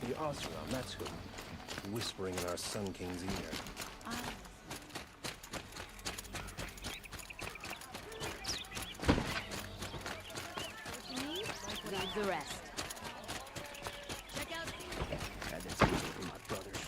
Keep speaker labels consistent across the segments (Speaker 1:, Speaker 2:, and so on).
Speaker 1: The Oseram, that's who. Whispering in our Sun King's ear.
Speaker 2: Leave the rest. Check out.
Speaker 1: Had that speak for my brothers.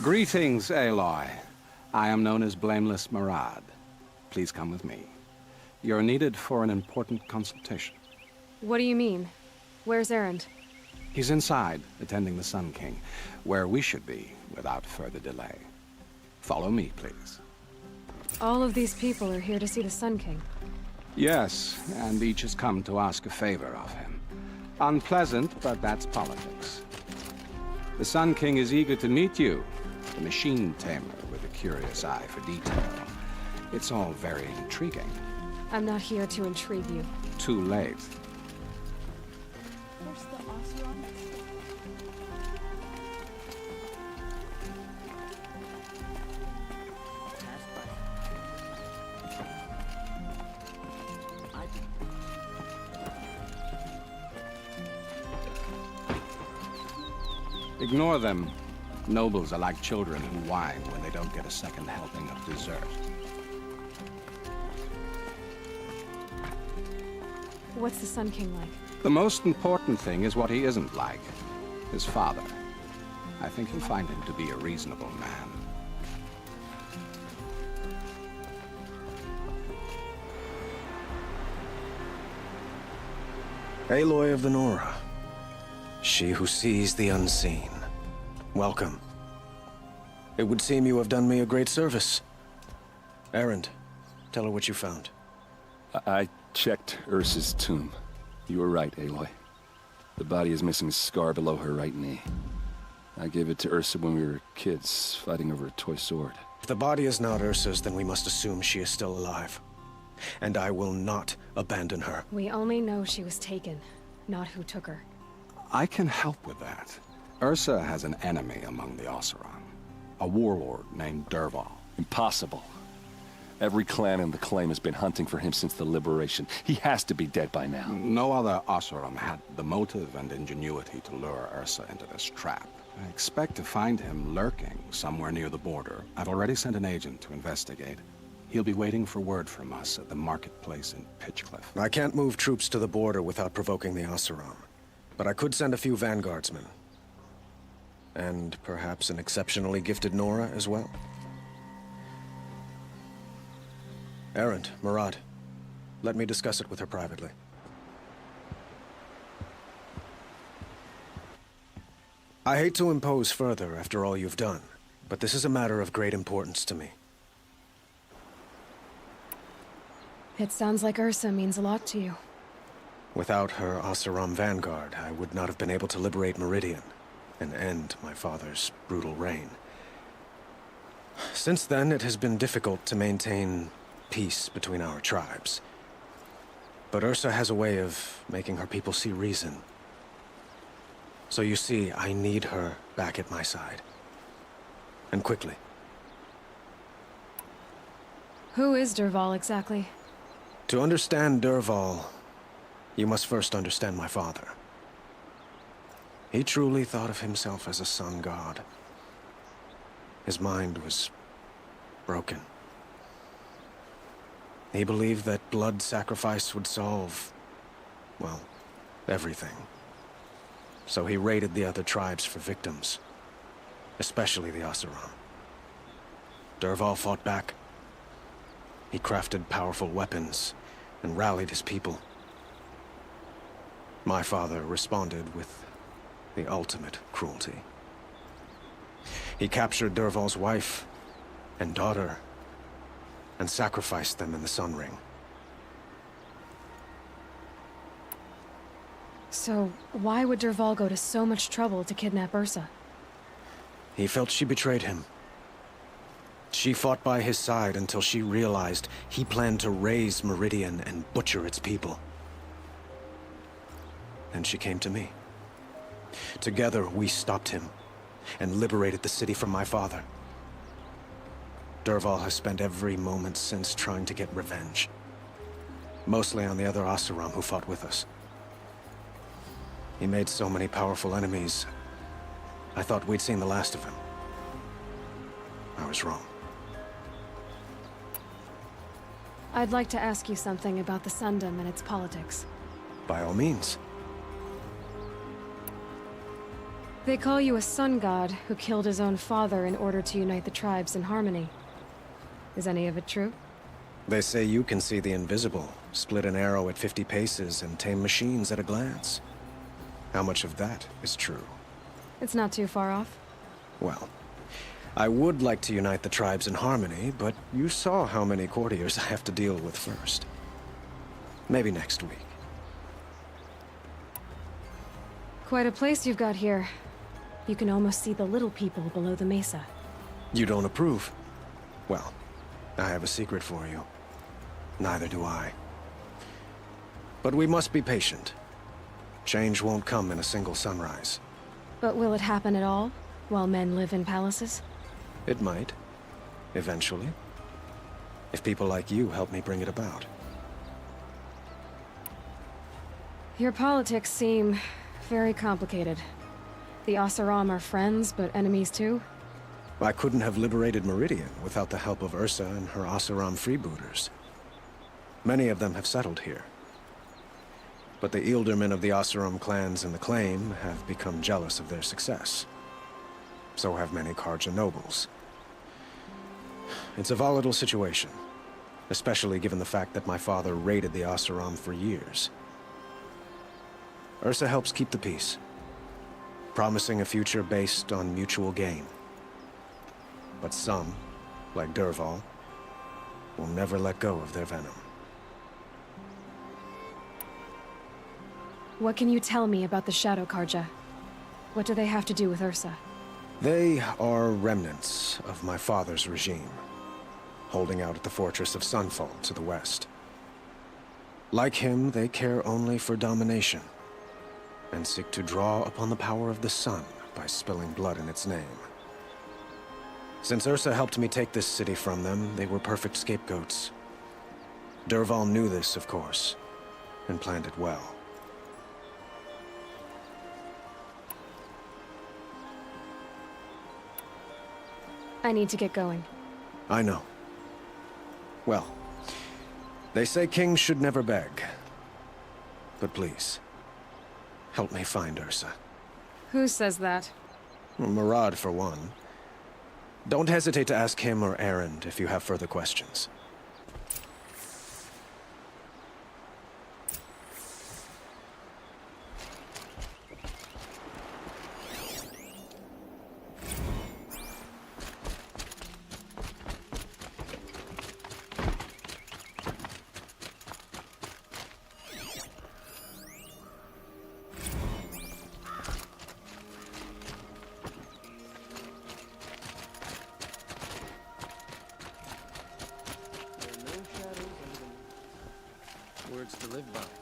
Speaker 3: Greetings, Aloy. I am known as Blameless Marad. Please come with me. You're needed for an important consultation.
Speaker 4: What do you mean? Where's Erend?
Speaker 3: He's inside, attending the Sun King, where we should be without further delay. Follow me, please.
Speaker 4: All of these people are here to see the Sun King.
Speaker 3: Yes, and each has come to ask a favor of him. Unpleasant, but that's politics. The Sun King is eager to meet you, the machine tamer with a curious eye for detail. It's all very intriguing.
Speaker 4: I'm not here to intrigue you.
Speaker 3: Too late.
Speaker 2: Where's the Oseram?
Speaker 3: Ignore them. Nobles are like children who whine when they don't get a second helping of dessert.
Speaker 4: What's the Sun King like?
Speaker 3: The most important thing is what he isn't like. His father. I think you'll find him to be a reasonable man.
Speaker 1: Aloy of the Nora. She who sees the unseen. Welcome. It would seem you have done me a great service. Erend, tell her what you found.
Speaker 5: I checked Ursa's tomb. You were right, Aloy. The body is missing a scar below her right knee. I gave it to Ursa when we were kids, fighting over a toy sword.
Speaker 1: If the body is not Ursa's, then we must assume she is still alive. And I will not abandon her.
Speaker 4: We only know she was taken, not who took her.
Speaker 3: I can help with that. Ursa has an enemy among the Oseram. A warlord named Dervahl.
Speaker 5: Impossible. Every clan in the claim has been hunting for him since the liberation. He has to be dead by now.
Speaker 3: No other Oseram had the motive and ingenuity to lure Ursa into this trap. I expect to find him lurking somewhere near the border. I've already sent an agent to investigate. He'll be waiting for word from us at the marketplace in Pitchcliff.
Speaker 1: I can't move troops to the border without provoking the Oseram. But I could send a few vanguardsmen. And perhaps an exceptionally gifted Nora as well. Erend, Marad, let me discuss it with her privately. I hate to impose further after all you've done, but this is a matter of great importance to me.
Speaker 4: It sounds like Ursa means a lot to you.
Speaker 1: Without her Oseram vanguard, I would not have been able to liberate Meridian and end my father's brutal reign. Since then, it has been difficult to maintain peace between our tribes. But Ursa has a way of making her people see reason. So you see, I need her back at my side. And quickly.
Speaker 4: Who is Dervahl exactly?
Speaker 1: To understand Dervahl, you must first understand my father. He truly thought of himself as a sun god. His mind was broken. He believed that blood sacrifice would solve, well, everything. So he raided the other tribes for victims, especially the Oseram. Dervahl fought back. He crafted powerful weapons and rallied his people. My father responded with the ultimate cruelty. He captured Dervahl's wife and daughter and sacrificed them in the Sun Ring.
Speaker 4: So, why would Dervahl go to so much trouble to kidnap Ursa?
Speaker 1: He felt she betrayed him. She fought by his side until she realized he planned to raise Meridian and butcher its people. Then she came to me. Together, we stopped him and liberated the city from my father. Dervahl has spent every moment since trying to get revenge. Mostly on the other Oseram who fought with us. He made so many powerful enemies, I thought we'd seen the last of him. I was wrong.
Speaker 4: I'd like to ask you something about the Sundom and its politics.
Speaker 1: By all means.
Speaker 4: They call you a sun god who killed his own father in order to unite the tribes in harmony. Is any of it true?
Speaker 1: They say you can see the invisible, split an arrow at 50 paces, and tame machines at a glance. How much of that is true?
Speaker 4: It's not too far off.
Speaker 1: Well, I would like to unite the tribes in harmony, but you saw how many courtiers I have to deal with first. Maybe next week.
Speaker 4: Quite a place you've got here. You can almost see the little people below the mesa.
Speaker 1: You don't approve? Well, I have a secret for you. Neither do I. But we must be patient. Change won't come in a single sunrise.
Speaker 4: But will it happen at all, while men live in palaces?
Speaker 1: It might. Eventually. If people like you help me bring it about.
Speaker 4: Your politics seem very complicated. The Oseram are friends, but enemies too?
Speaker 1: I couldn't have liberated Meridian without the help of Ursa and her Oseram freebooters. Many of them have settled here. But the Ealdormen of the Oseram clans in the Claim have become jealous of their success. So have many Karja nobles. It's a volatile situation, especially given the fact that my father raided the Oseram for years. Ursa helps keep the peace, promising a future based on mutual gain. But some, like Dervahl, will never let go of their venom.
Speaker 4: What can you tell me about the Shadow Karja? What do they have to do with Ursa?
Speaker 1: They are remnants of my father's regime, holding out at the fortress of Sunfall to the west. Like him, they care only for domination, and seek to draw upon the power of the sun by spilling blood in its name. Since Ursa helped me take this city from them, they were perfect scapegoats. Dervahl knew this, of course, and planned it well.
Speaker 4: I need to get going.
Speaker 1: I know. Well, they say kings should never beg. But please, help me find Ursa.
Speaker 4: Who says that?
Speaker 1: Murad, for one. Don't hesitate to ask him or Erend if you have further questions. Words to live by.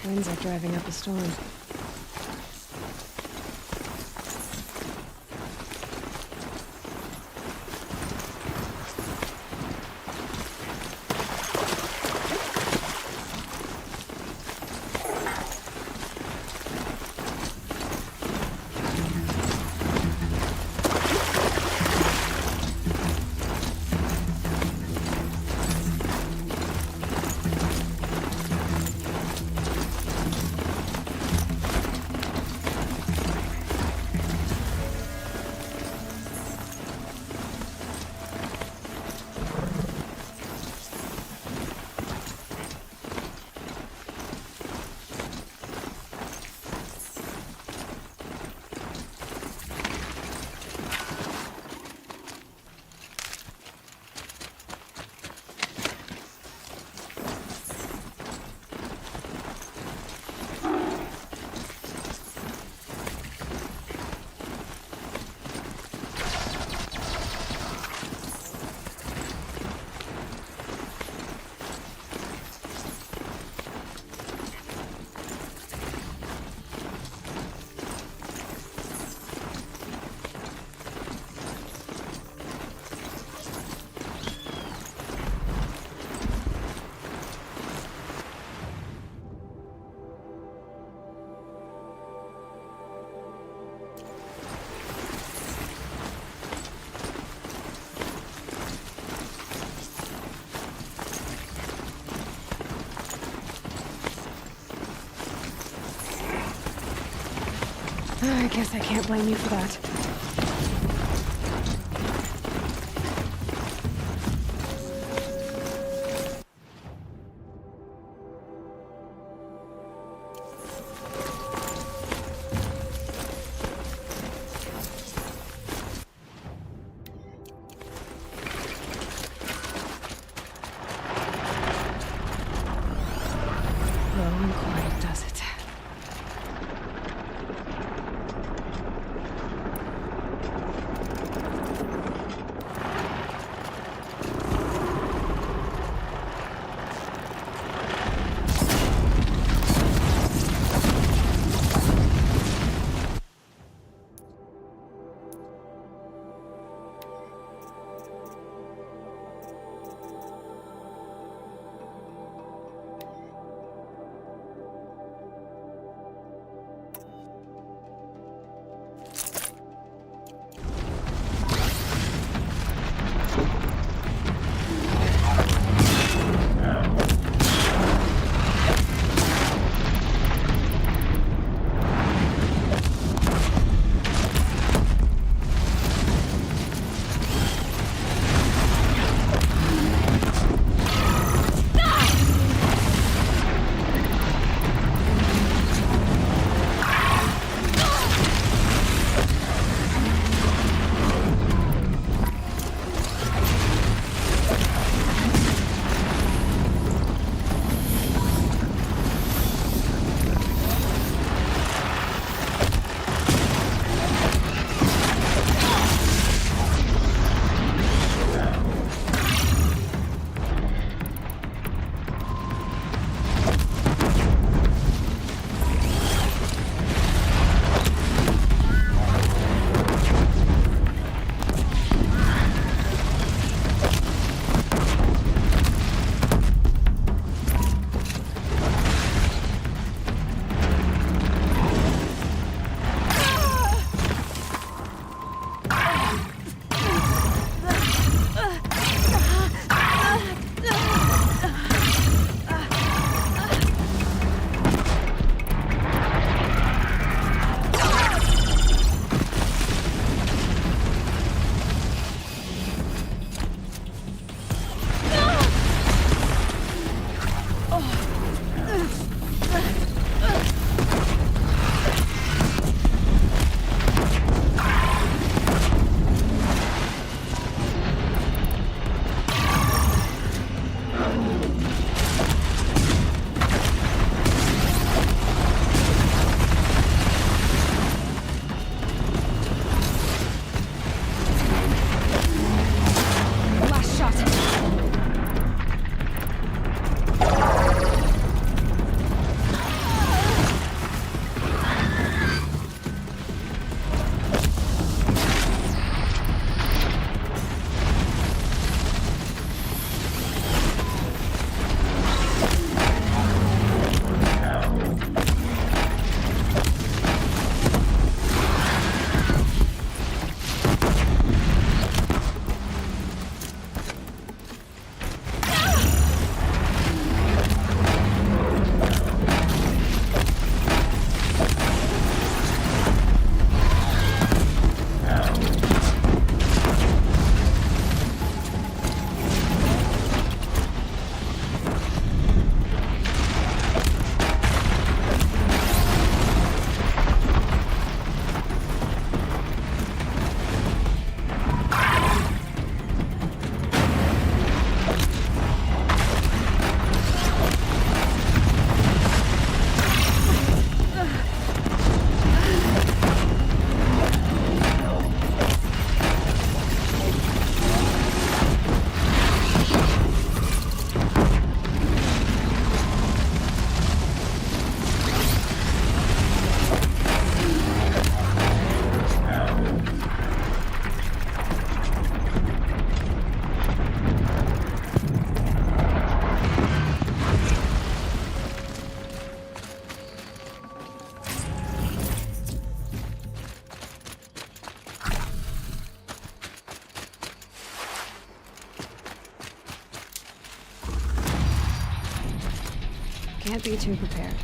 Speaker 4: Winds are driving up a storm. I guess I can't blame you for that. Low and quiet does it. can't be too prepared.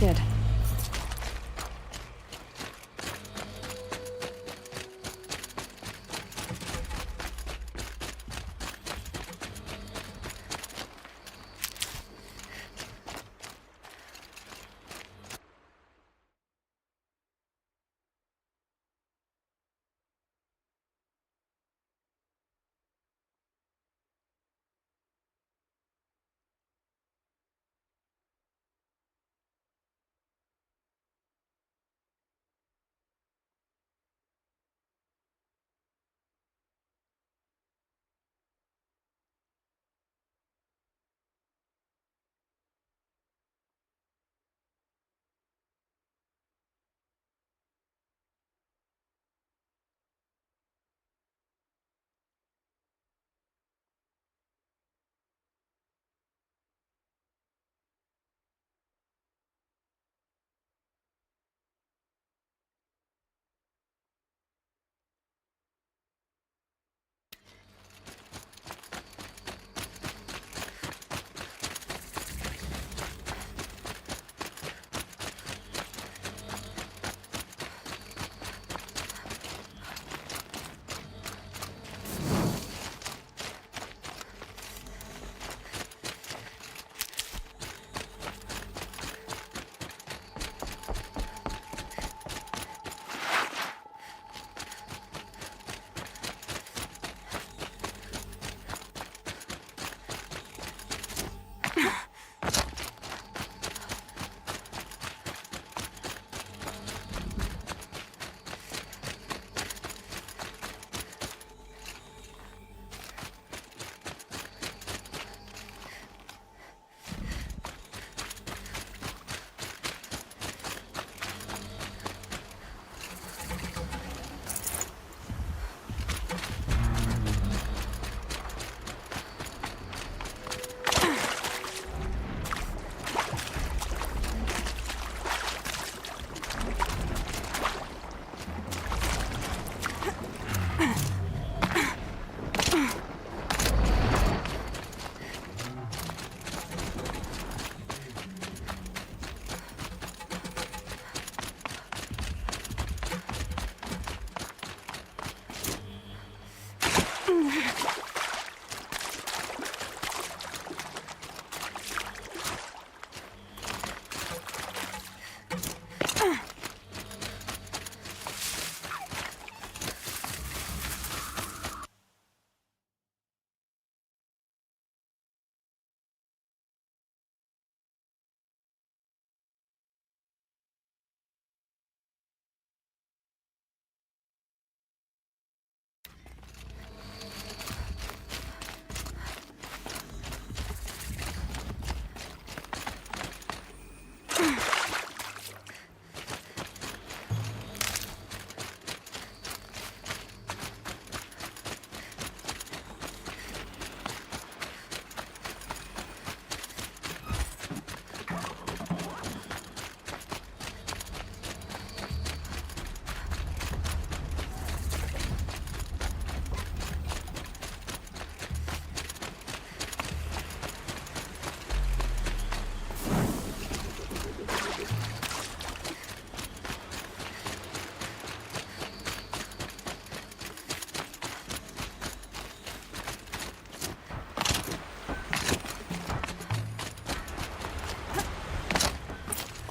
Speaker 4: Good.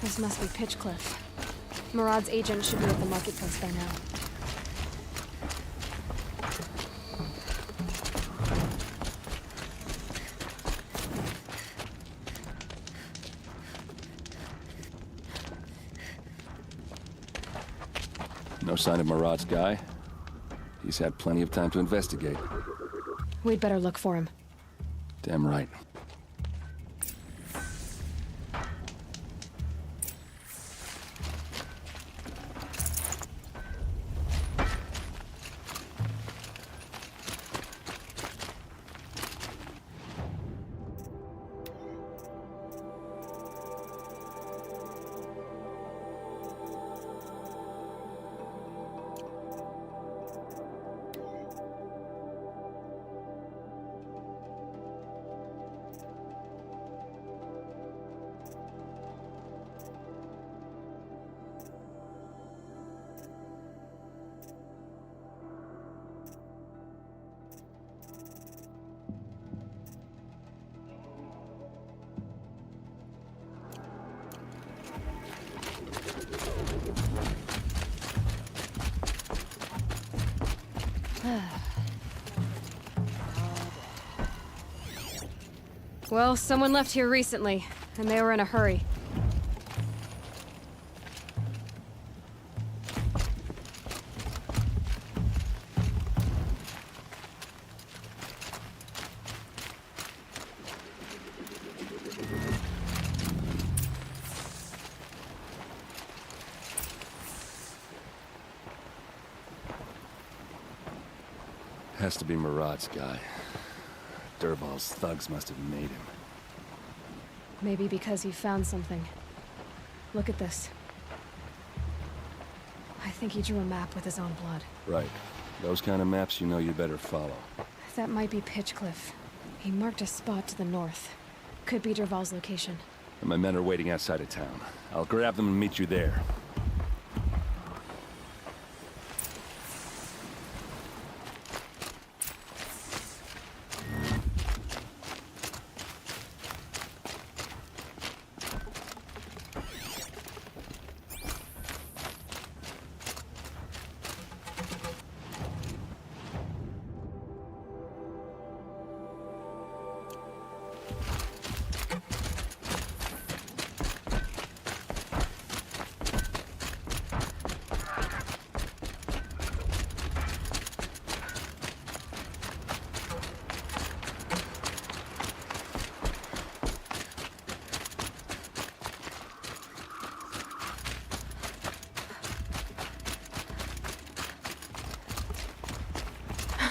Speaker 4: This must be Pitchcliff. Murad's agent should be at the marketplace by now.
Speaker 5: No sign of Murad's guy? He's had plenty of time to investigate.
Speaker 4: We'd better look for him.
Speaker 5: Damn right.
Speaker 4: Well, someone left here recently, and they were in a hurry.
Speaker 5: Has to be Murad's guy. Dervahl's thugs must have made him.
Speaker 4: Maybe because he found something. Look at this. I think he drew a map with his own blood.
Speaker 5: Right. Those kind of maps you know you better follow.
Speaker 4: That might be Pitchcliff. He marked a spot to the north. Could be Dervahl's location.
Speaker 5: And my men are waiting outside of town. I'll grab them and meet you there.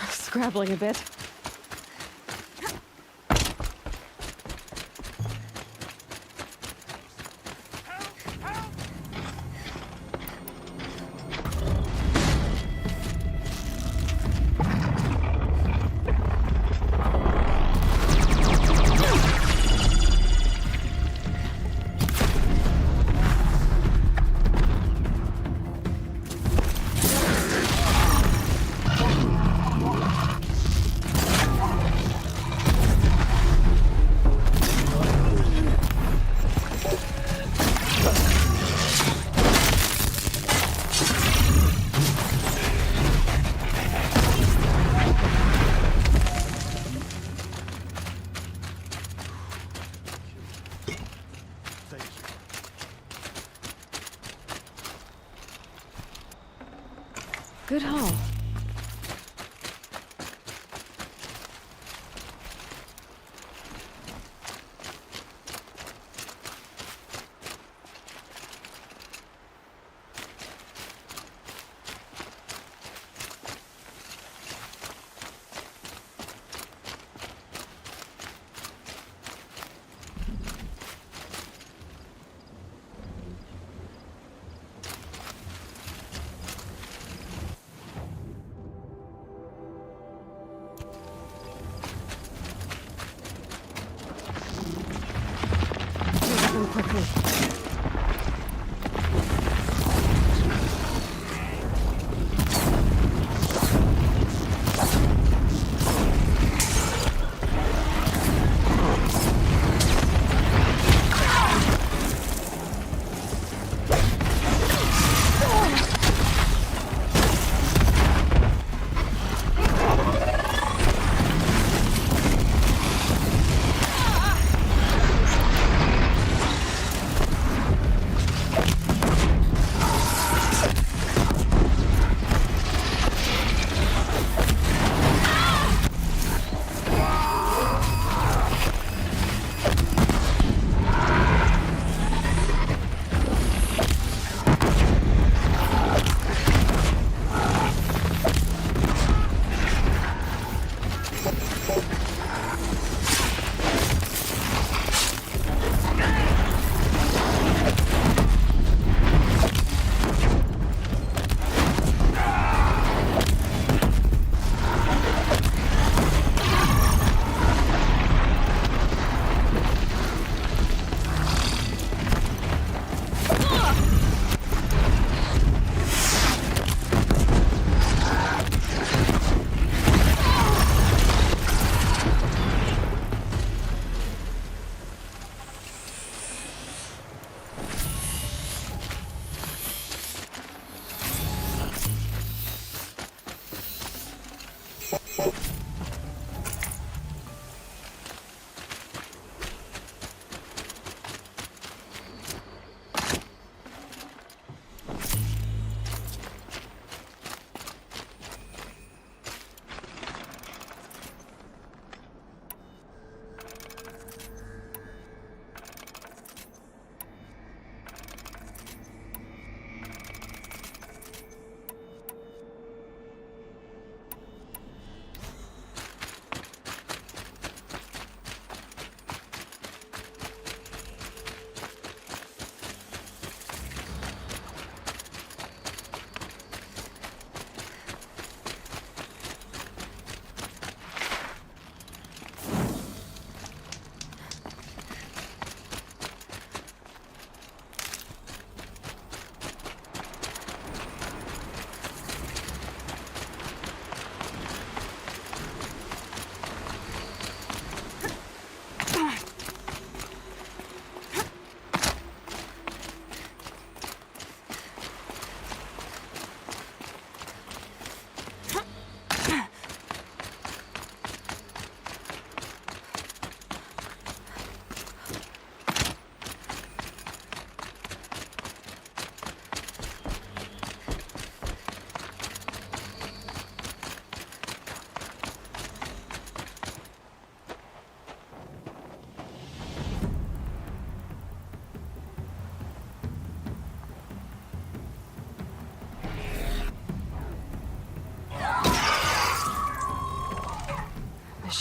Speaker 4: Scrabbling a bit. Good haul.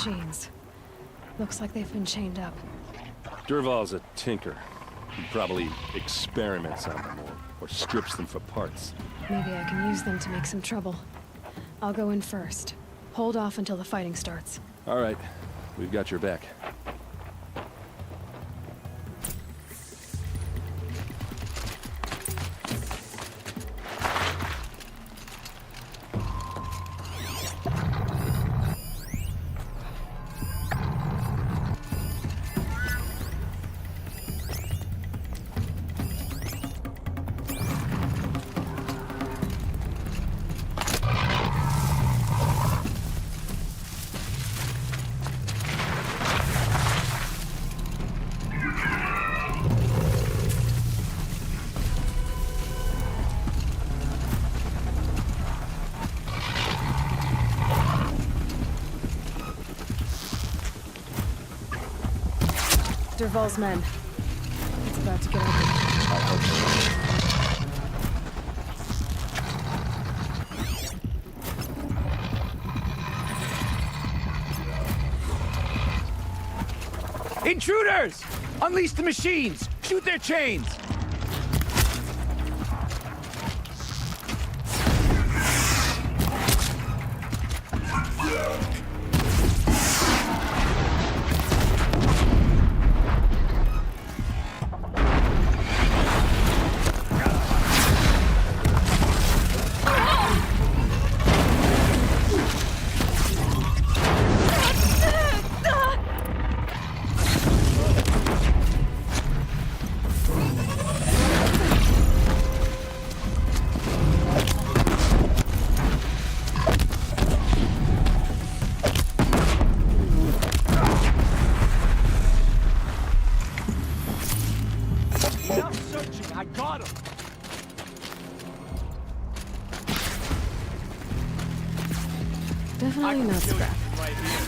Speaker 4: machines. Looks like they've been chained up.
Speaker 5: Durval's a tinker. He probably experiments on them or strips them for parts.
Speaker 4: Maybe I can use them to make some trouble. I'll go in first. Hold off until the fighting starts.
Speaker 5: All right, we've got your back.
Speaker 4: Durval's men. It's about to get ugly.
Speaker 5: I hope so.
Speaker 6: Intruders! Unleash the machines! Shoot their chains! I got him!
Speaker 4: Definitely not scrap.
Speaker 6: Right here.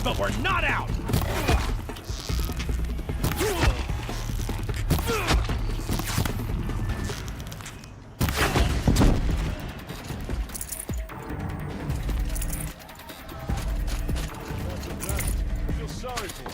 Speaker 6: But we're not out! I feel sorry for you.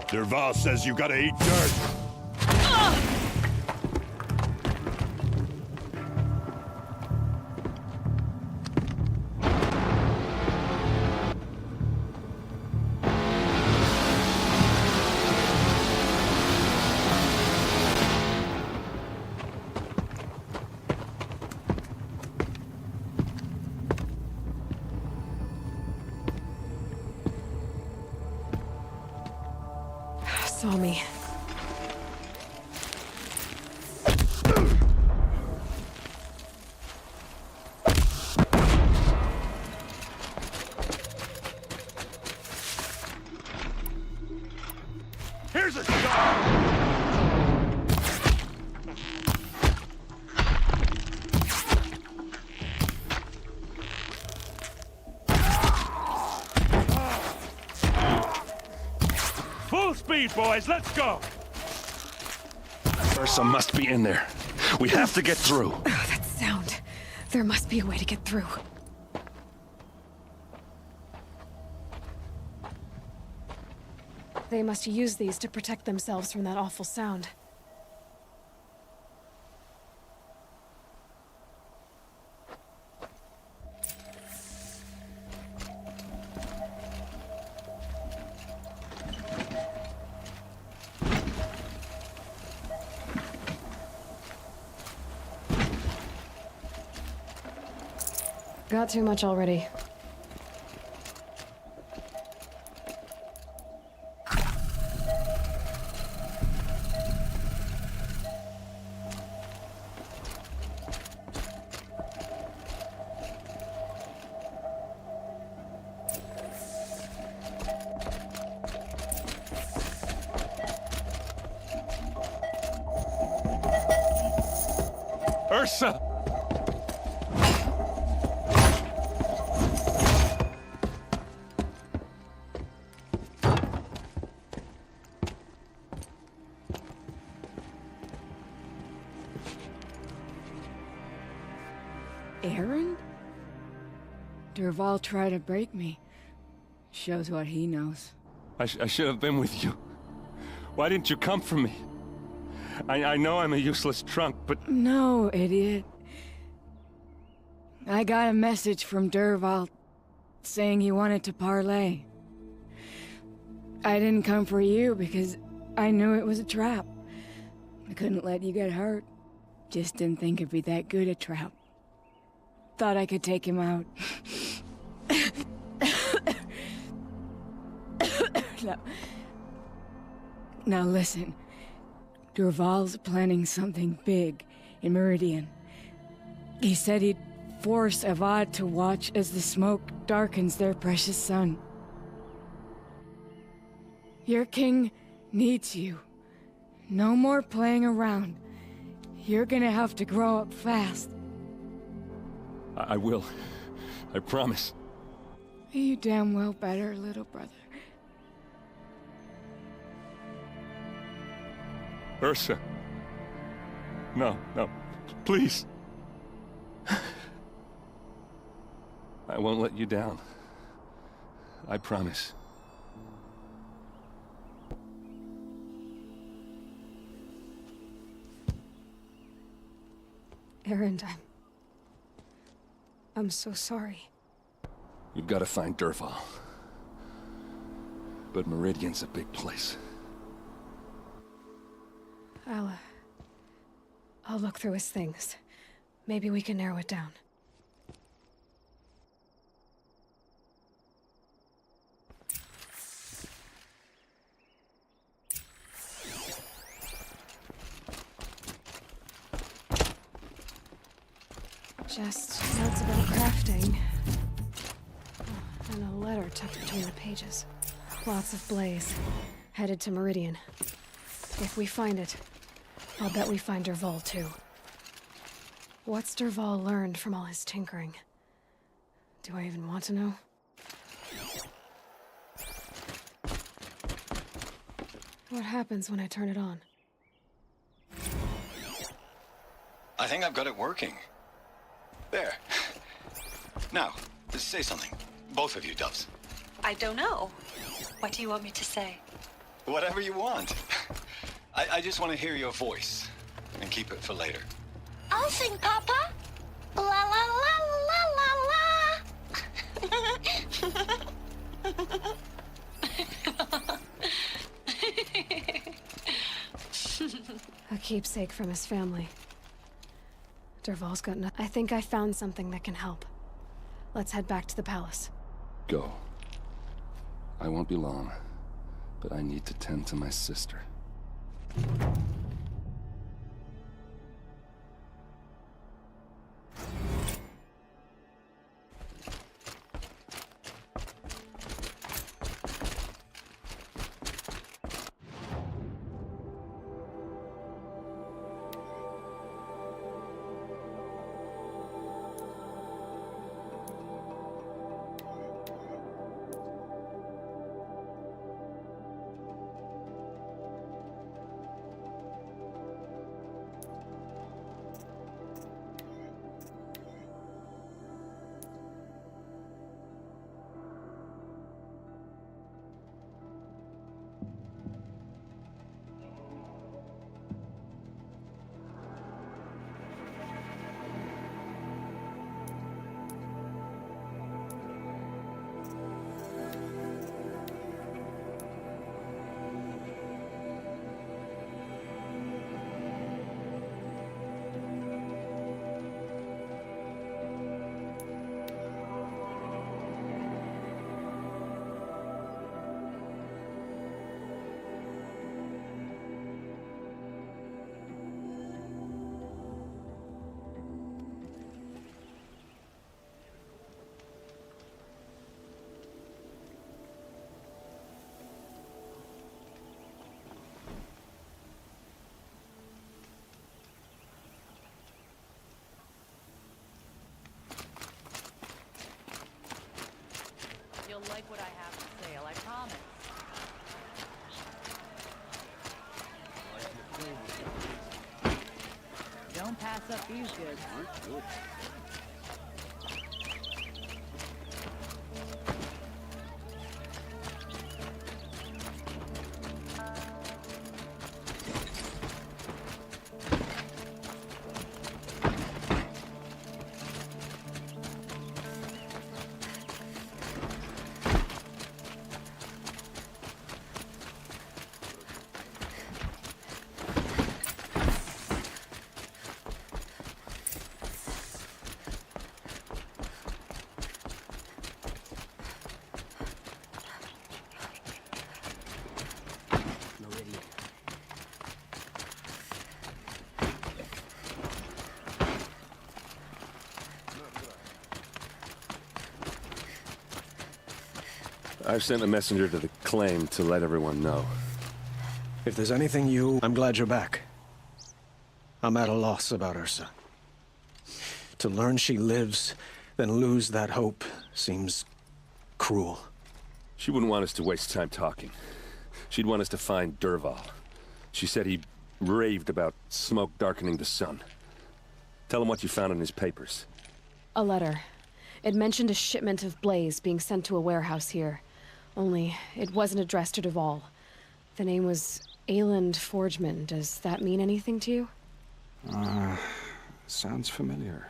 Speaker 7: Derval says you gotta eat dirt.
Speaker 4: Saw me.
Speaker 7: Here's a shot! Full speed, boys, let's go!
Speaker 5: Ursa must be in there. We have to get through.
Speaker 4: Oh, that sound. There must be a way to get through. They must use these to protect themselves from that awful sound. Got too much already.
Speaker 5: Ursa!
Speaker 2: Aaron? Derval tried to break me. Shows what he knows.
Speaker 5: I should have been with you. Why didn't you come for me? I know I'm a useless trunk, but...
Speaker 2: No, idiot. I got a message from Derval saying he wanted to parlay. I didn't come for you because I knew it was a trap. I couldn't let you get hurt. Just didn't think it'd be that good a trap. Thought I could take him out. Now listen. Derval's planning something big in Meridian. He said he'd force Avad to watch as the smoke darkens their precious sun. Your king needs you. No more playing around. You're gonna have to grow up fast.
Speaker 5: I will. I promise.
Speaker 2: You damn well better, little brother.
Speaker 5: Ursa. No, please. I won't let you down. I promise.
Speaker 4: Aaron, I'm so sorry.
Speaker 5: You've got to find Derval. But Meridian's a big place.
Speaker 4: I'll look through his things. Maybe we can narrow it down. Just notes about crafting. And a letter tucked between the pages. Lots of blaze. Headed to Meridian. If we find it, I'll bet we find Derval too. What's Derval learned from all his tinkering? Do I even want to know? What happens when I turn it on?
Speaker 8: I think I've got it working. There. Now, say something. Both of you, Doves.
Speaker 9: I don't know. What do you want me to say?
Speaker 8: Whatever you want. I just want to hear your voice. And keep it for later.
Speaker 9: I'll sing, Papa. La la la la la la.
Speaker 4: A keepsake from his family. Dervahl's got I think I found something that can help. Let's head back to the palace.
Speaker 5: Go. I won't be long, but I need to tend to my sister.
Speaker 10: You'll like what I have for sale, I promise. Don't pass up these goods.
Speaker 5: I've sent a messenger to the claim to let everyone know.
Speaker 1: If there's anything I'm glad you're back. I'm at a loss about Ursa. To learn she lives, then lose that hope seems cruel.
Speaker 5: She wouldn't want us to waste time talking. She'd want us to find Dervahl. She said he raved about smoke darkening the sun. Tell him what you found in his papers.
Speaker 4: A letter. It mentioned a shipment of blaze being sent to a warehouse here. Only, it wasn't addressed to Dervahl. The name was Ayland Forgeman. Does that mean anything to you?
Speaker 3: Sounds familiar.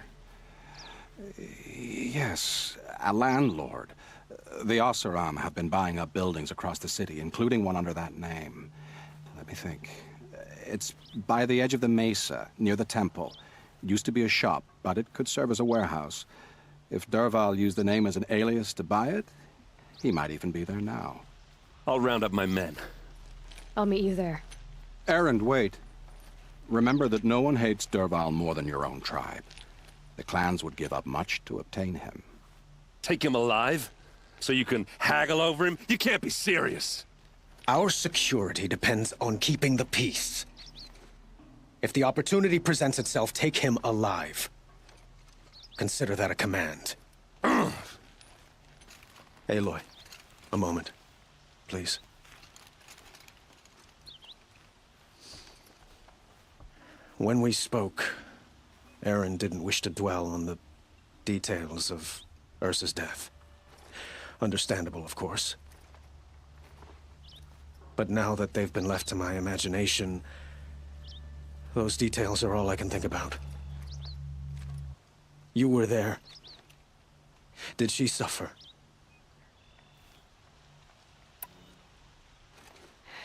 Speaker 3: Yes, a landlord. The Oseram have been buying up buildings across the city, including one under that name. Let me think. It's by the edge of the mesa, near the temple. It used to be a shop, but it could serve as a warehouse. If Dervahl used the name as an alias to buy it, he might even be there now.
Speaker 5: I'll round up my men.
Speaker 4: I'll meet you there.
Speaker 3: Erend, wait. Remember that no one hates Dervahl more than your own tribe. The clans would give up much to obtain him.
Speaker 5: Take him alive? So you can haggle over him? You can't be serious.
Speaker 1: Our security depends on keeping the peace. If the opportunity presents itself, take him alive. Consider that a command. Aloy, a moment, please. When we spoke, Erend didn't wish to dwell on the details of Ursa's death. Understandable, of course. But now that they've been left to my imagination, those details are all I can think about. You were there. Did she suffer?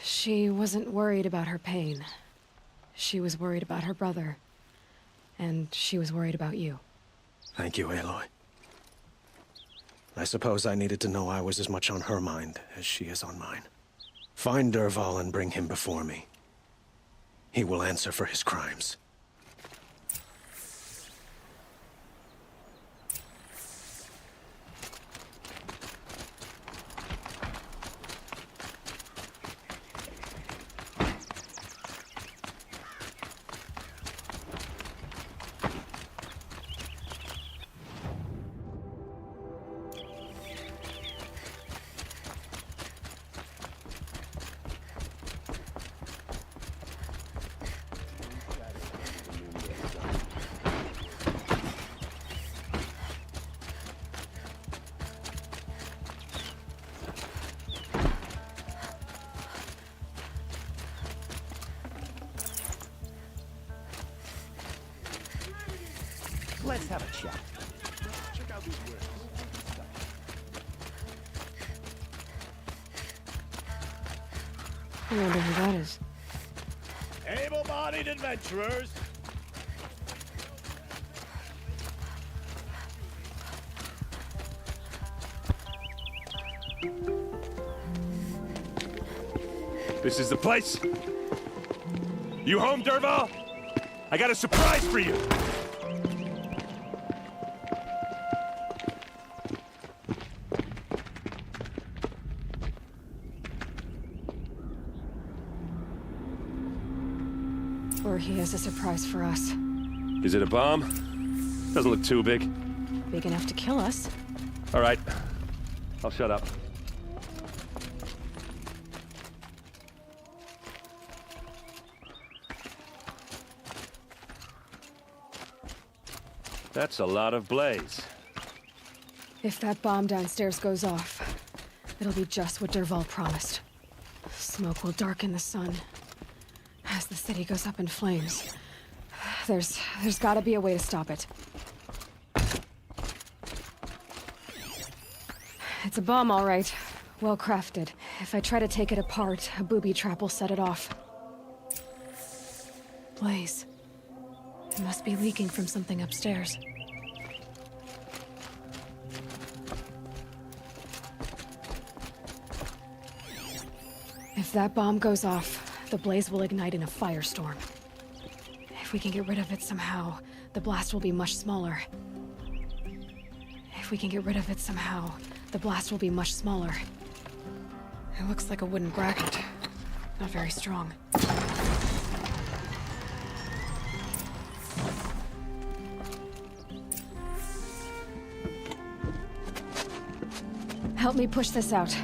Speaker 4: She wasn't worried about her pain. She was worried about her brother. And she was worried about you.
Speaker 1: Thank you, Aloy. I suppose I needed to know I was as much on her mind as she is on mine. Find Dervahl and bring him before me. He will answer for his crimes.
Speaker 6: Let's have a chat.
Speaker 7: Check out these words.
Speaker 4: I wonder who that is.
Speaker 7: Able-bodied adventurers. This is the place. You home, Dervahl? I got a surprise for you.
Speaker 4: Or he has a surprise for us.
Speaker 7: Is it a bomb? Doesn't look too big.
Speaker 4: Big enough to kill us.
Speaker 7: All right. I'll shut up. That's a lot of blaze.
Speaker 4: If that bomb downstairs goes off, it'll be just what Dervahl promised. Smoke will darken the sun as the city goes up in flames. There's gotta be a way to stop it. It's a bomb, all right. Well crafted. If I try to take it apart, a booby trap will set it off. Blaze. It must be leaking from something upstairs. If that bomb goes off, the blaze will ignite in a firestorm. If we can get rid of it somehow, the blast will be much smaller. If we can get rid of it somehow, the blast will be much smaller. It looks like a wooden bracket. Not very strong. Help me push this out.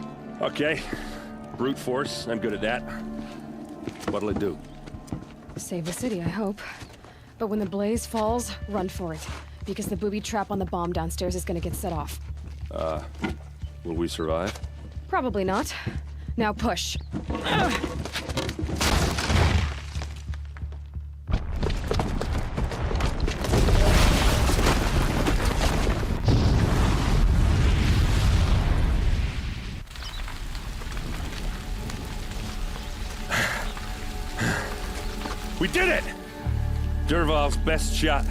Speaker 7: Okay. Brute force, I'm good at that. What'll it do?
Speaker 4: Save the city, I hope. But when the blaze falls, run for it. Because the booby trap on the bomb downstairs is gonna get set off.
Speaker 7: Will we survive?
Speaker 4: Probably not. Now push.
Speaker 7: We did it! Dervahl's best shot,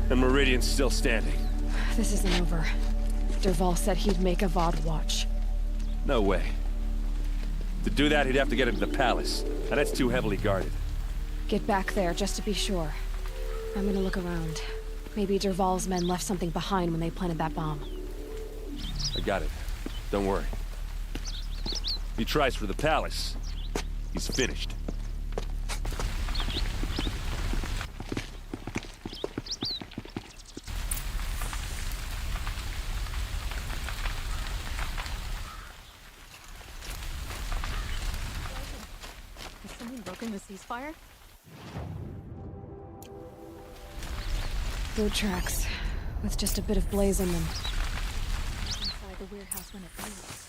Speaker 7: and Meridian's still standing.
Speaker 4: This isn't over. Dervahl said he'd make a VOD watch.
Speaker 7: No way. To do that, he'd have to get into the palace, and that's too heavily guarded.
Speaker 4: Get back there, just to be sure. I'm gonna look around. Maybe Dervahl's men left something behind when they planted that bomb.
Speaker 7: I got it. Don't worry. If he tries for the palace, he's finished.
Speaker 10: Has someone broken the ceasefire?
Speaker 4: Boot tracks, with just a bit of blaze in them.
Speaker 10: Inside the warehouse when it bleeds.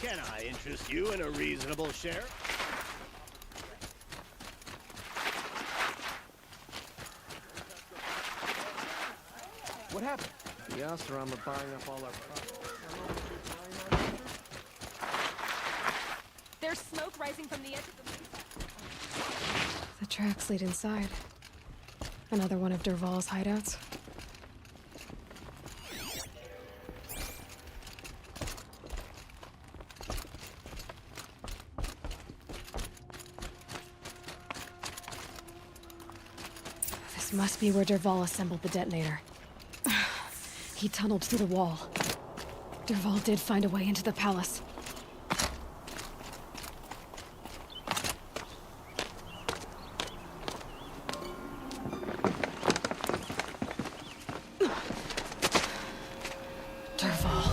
Speaker 6: Can I interest you in a reasonable share?
Speaker 1: What happened?
Speaker 11: The Oseram are buying up all our property.
Speaker 10: There's smoke rising from the edge of the mesa.
Speaker 4: The tracks lead inside. Another one of Dervahl's hideouts. This must be where Dervahl assembled the detonator. He tunneled through the wall. Dervahl did find a way into the palace. Dervahl.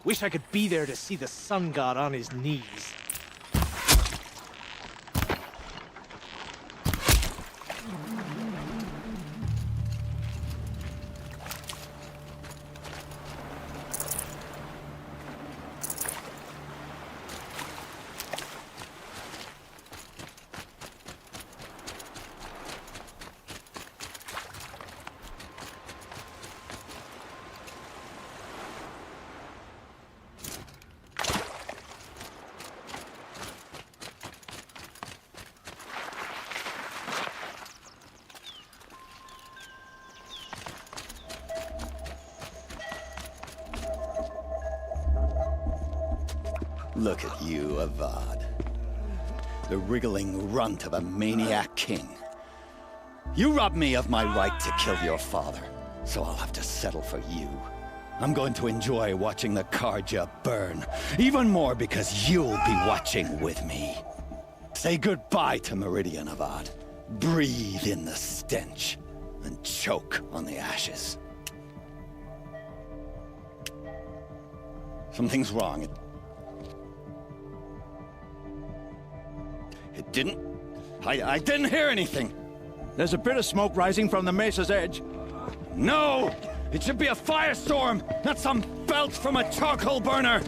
Speaker 6: Wish I could be there to see the sun god on his knees.
Speaker 8: Look at you, Avad. The wriggling runt of a maniac king. You robbed me of my right to kill your father, so I'll have to settle for you. I'm going to enjoy watching the Karja burn, even more because you'll be watching with me. Say goodbye to Meridian, Avad. Breathe in the stench, and choke on the ashes. Something's wrong. It didn't... I didn't hear anything.
Speaker 6: There's a bit of smoke rising from the mesa's edge.
Speaker 8: No! It should be a firestorm, not some belch from a charcoal burner!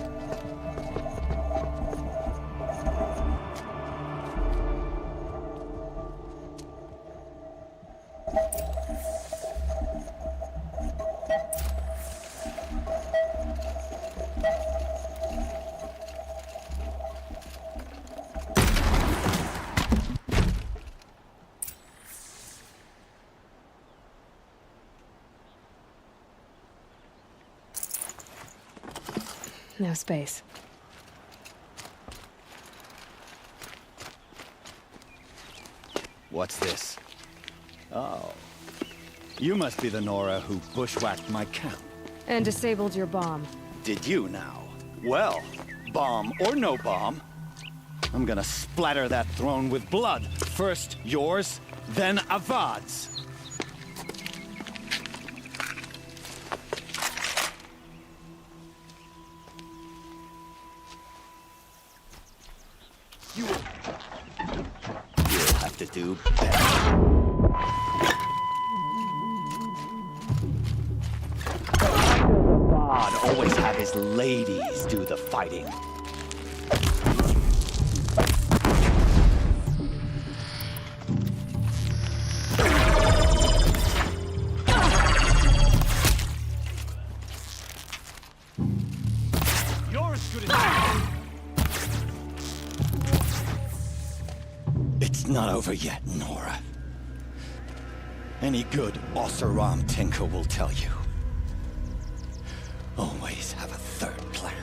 Speaker 4: No space.
Speaker 8: What's this? Oh. You must be the Nora who bushwhacked my camp.
Speaker 4: And disabled your bomb.
Speaker 8: Did you now? Well, bomb or no bomb, I'm gonna splatter that throne with blood. First yours, then Avad's. You'll have to do better. Avad always have his ladies do the fighting. It's not over yet, Nora. Any good Oseram tinker will tell you. Always have a third plan.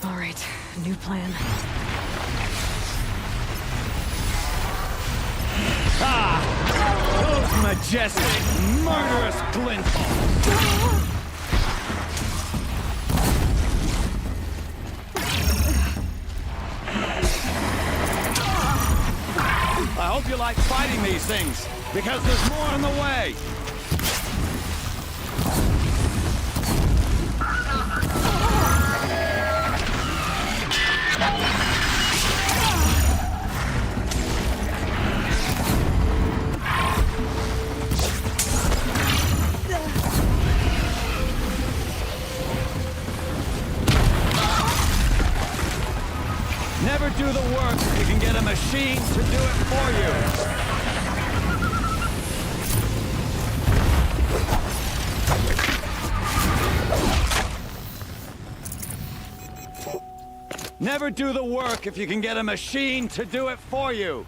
Speaker 4: All right, new plan.
Speaker 6: Those majestic, murderous glint balls! I hope you like fighting these things, because there's more on the way! Never do the work if you can get a machine to do it for you. Never do the work if you can get a machine to do it for you.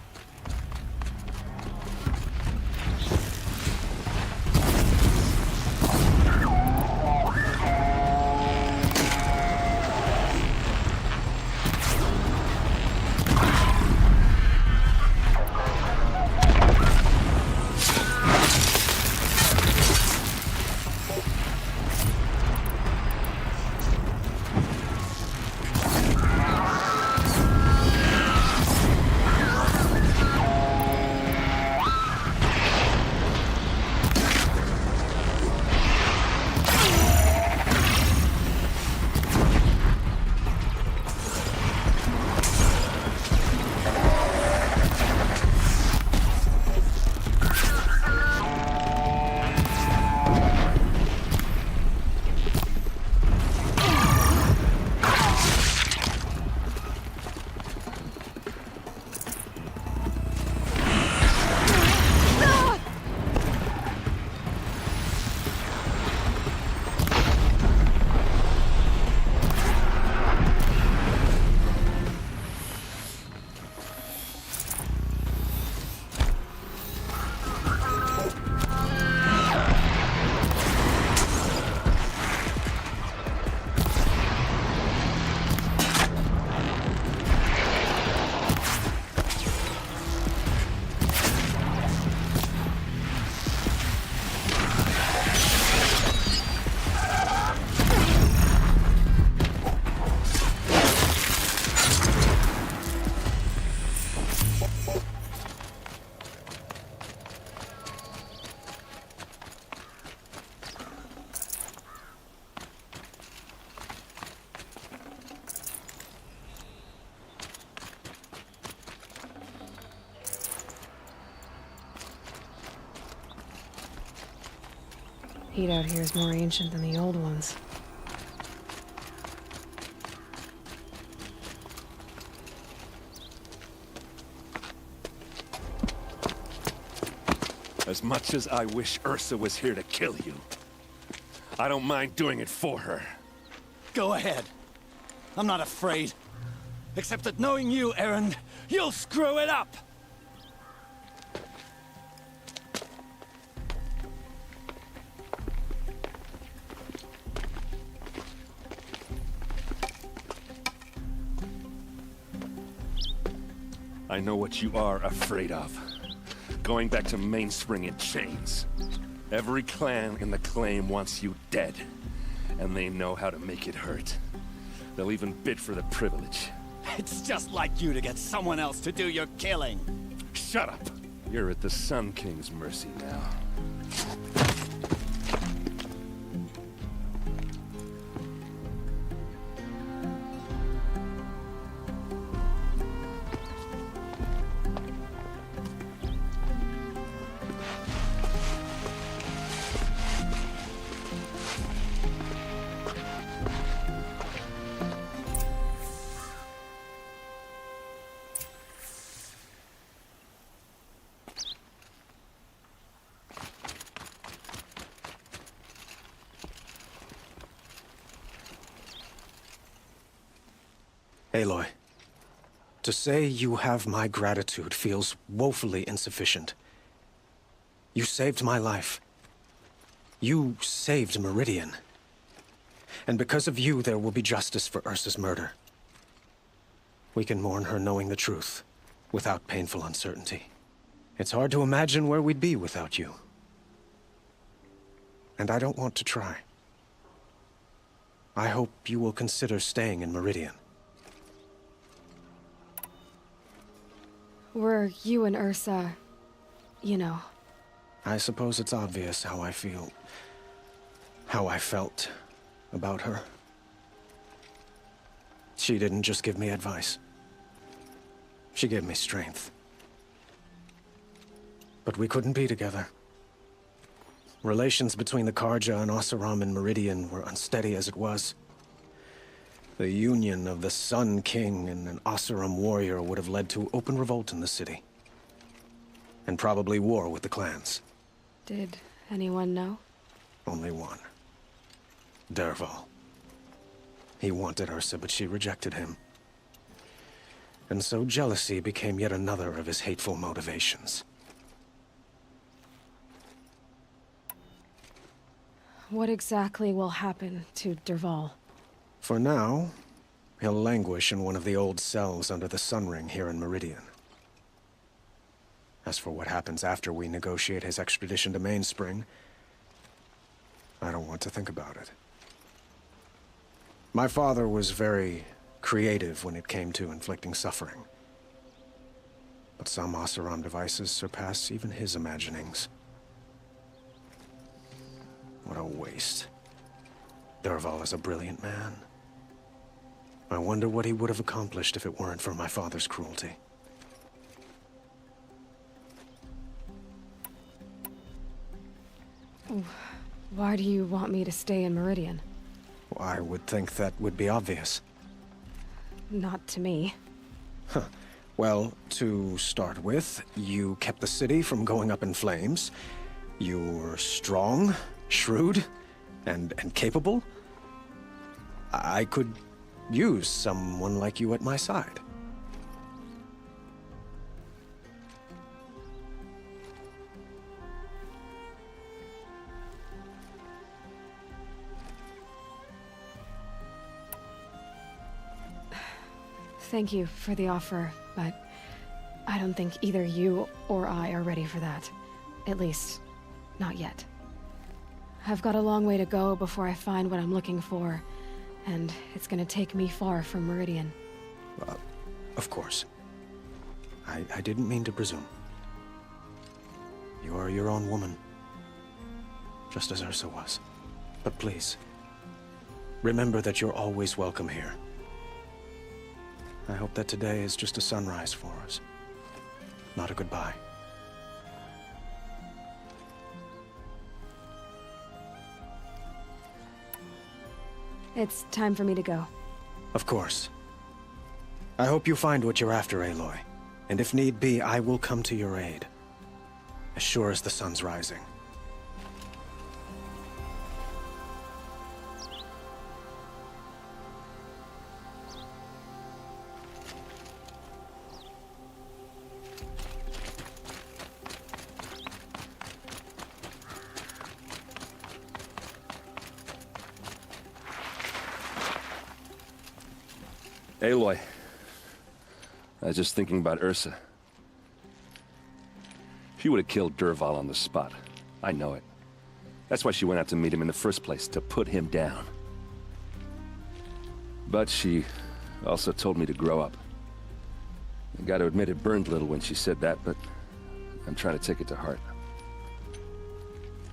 Speaker 4: Heat out here is more ancient than the old ones.
Speaker 7: As much as I wish Ursa was here to kill you, I don't mind doing it for her.
Speaker 8: Go ahead. I'm not afraid. Except that knowing you, Erend, you'll screw it up!
Speaker 7: I know what you are afraid of. Going back to Mainspring in chains. Every clan in the claim wants you dead. And they know how to make it hurt. They'll even bid for the privilege.
Speaker 8: It's just like you to get someone else to do your killing.
Speaker 7: Shut up! You're at the Sun King's mercy now.
Speaker 1: Aloy, to say you have my gratitude feels woefully insufficient. You saved my life. You saved Meridian. And because of you, there will be justice for Ursa's murder. We can mourn her knowing the truth, without painful uncertainty. It's hard to imagine where we'd be without you. And I don't want to try. I hope you will consider staying in Meridian.
Speaker 4: Were you and Ursa, you know?
Speaker 1: I suppose it's obvious how I feel. How I felt about her. She didn't just give me advice. She gave me strength. But we couldn't be together. Relations between the Karja and Oseram and Meridian were unsteady as it was. The union of the Sun King and an Oseram warrior would have led to open revolt in the city. And probably war with the clans.
Speaker 4: Did anyone know?
Speaker 1: Only one. Dervahl. He wanted Ursa, but she rejected him. And so jealousy became yet another of his hateful motivations.
Speaker 4: What exactly will happen to Dervahl?
Speaker 1: For now, he'll languish in one of the old cells under the Sun Ring here in Meridian. As for what happens after we negotiate his extradition to Mainspring, I don't want to think about it. My father was very creative when it came to inflicting suffering. But some Oseram devices surpass even his imaginings. What a waste. Dervahl is a brilliant man. I wonder what he would have accomplished if it weren't for my father's cruelty.
Speaker 4: Why do you want me to stay in Meridian?
Speaker 1: I would think that would be obvious.
Speaker 4: Not to me.
Speaker 1: Well, to start with, you kept the city from going up in flames. You were strong, shrewd, and capable. I could use someone like you at my side.
Speaker 4: Thank you for the offer, but I don't think either you or I are ready for that. At least, not yet. I've got a long way to go before I find what I'm looking for, and it's gonna take me far from Meridian.
Speaker 1: Of course. I didn't mean to presume. You are your own woman, just as Ursa was. But please, remember that you're always welcome here. I hope that today is just a sunrise for us, not a goodbye.
Speaker 4: It's time for me to go.
Speaker 1: Of course. I hope you find what you're after, Aloy. And if need be, I will come to your aid. As sure as the sun's rising.
Speaker 5: Aloy, I was just thinking about Ursa. She would have killed Dervahl on the spot. I know it. That's why she went out to meet him in the first place, to put him down. But she also told me to grow up. I gotta admit it burned a little when she said that, but I'm trying to take it to heart.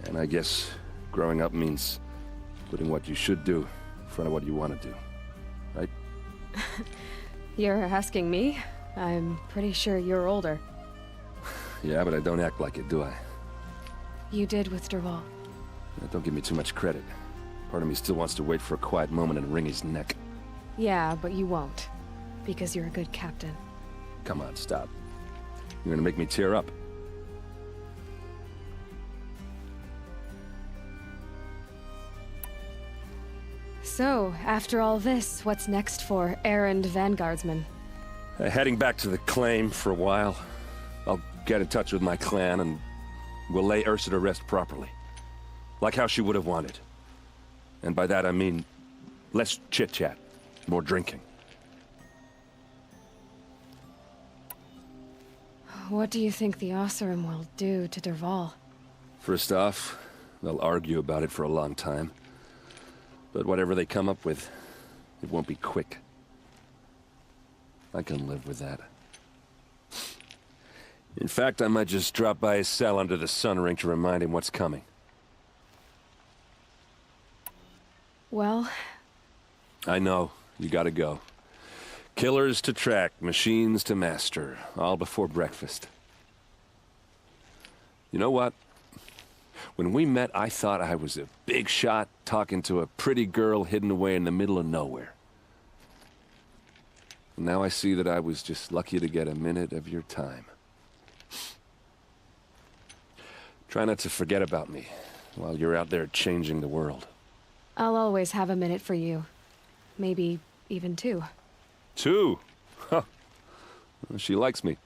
Speaker 5: And I guess growing up means putting what you should do in front of what you want to do, right?
Speaker 4: You're asking me? I'm pretty sure you're older.
Speaker 5: Yeah, but I don't act like it, do I?
Speaker 4: You did with Dervahl.
Speaker 5: Don't give me too much credit. Part of me still wants to wait for a quiet moment and wring his neck.
Speaker 4: Yeah, but you won't. Because you're a good captain.
Speaker 5: Come on, stop. You're gonna make me tear up.
Speaker 4: So, after all this, what's next for errand vanguardsman?
Speaker 7: Heading back to the claim for a while. I'll get in touch with my clan and we'll lay Ursa to rest properly. Like how she would have wanted. And by that I mean less chit-chat, more drinking.
Speaker 4: What do you think the Oseram will do to Dervahl?
Speaker 7: First off, they'll argue about it for a long time. But whatever they come up with, it won't be quick. I can live with that. In fact, I might just drop by his cell under the sun ring to remind him what's coming.
Speaker 4: Well...
Speaker 7: I know. You gotta go. Killers to track, machines to master, all before breakfast. You know what? When we met, I thought I was a big shot talking to a pretty girl hidden away in the middle of nowhere. Now I see that I was just lucky to get a minute of your time. Try not to forget about me while you're out there changing the world.
Speaker 4: I'll always have a minute for you. Maybe even two.
Speaker 7: Two? Huh. She likes me.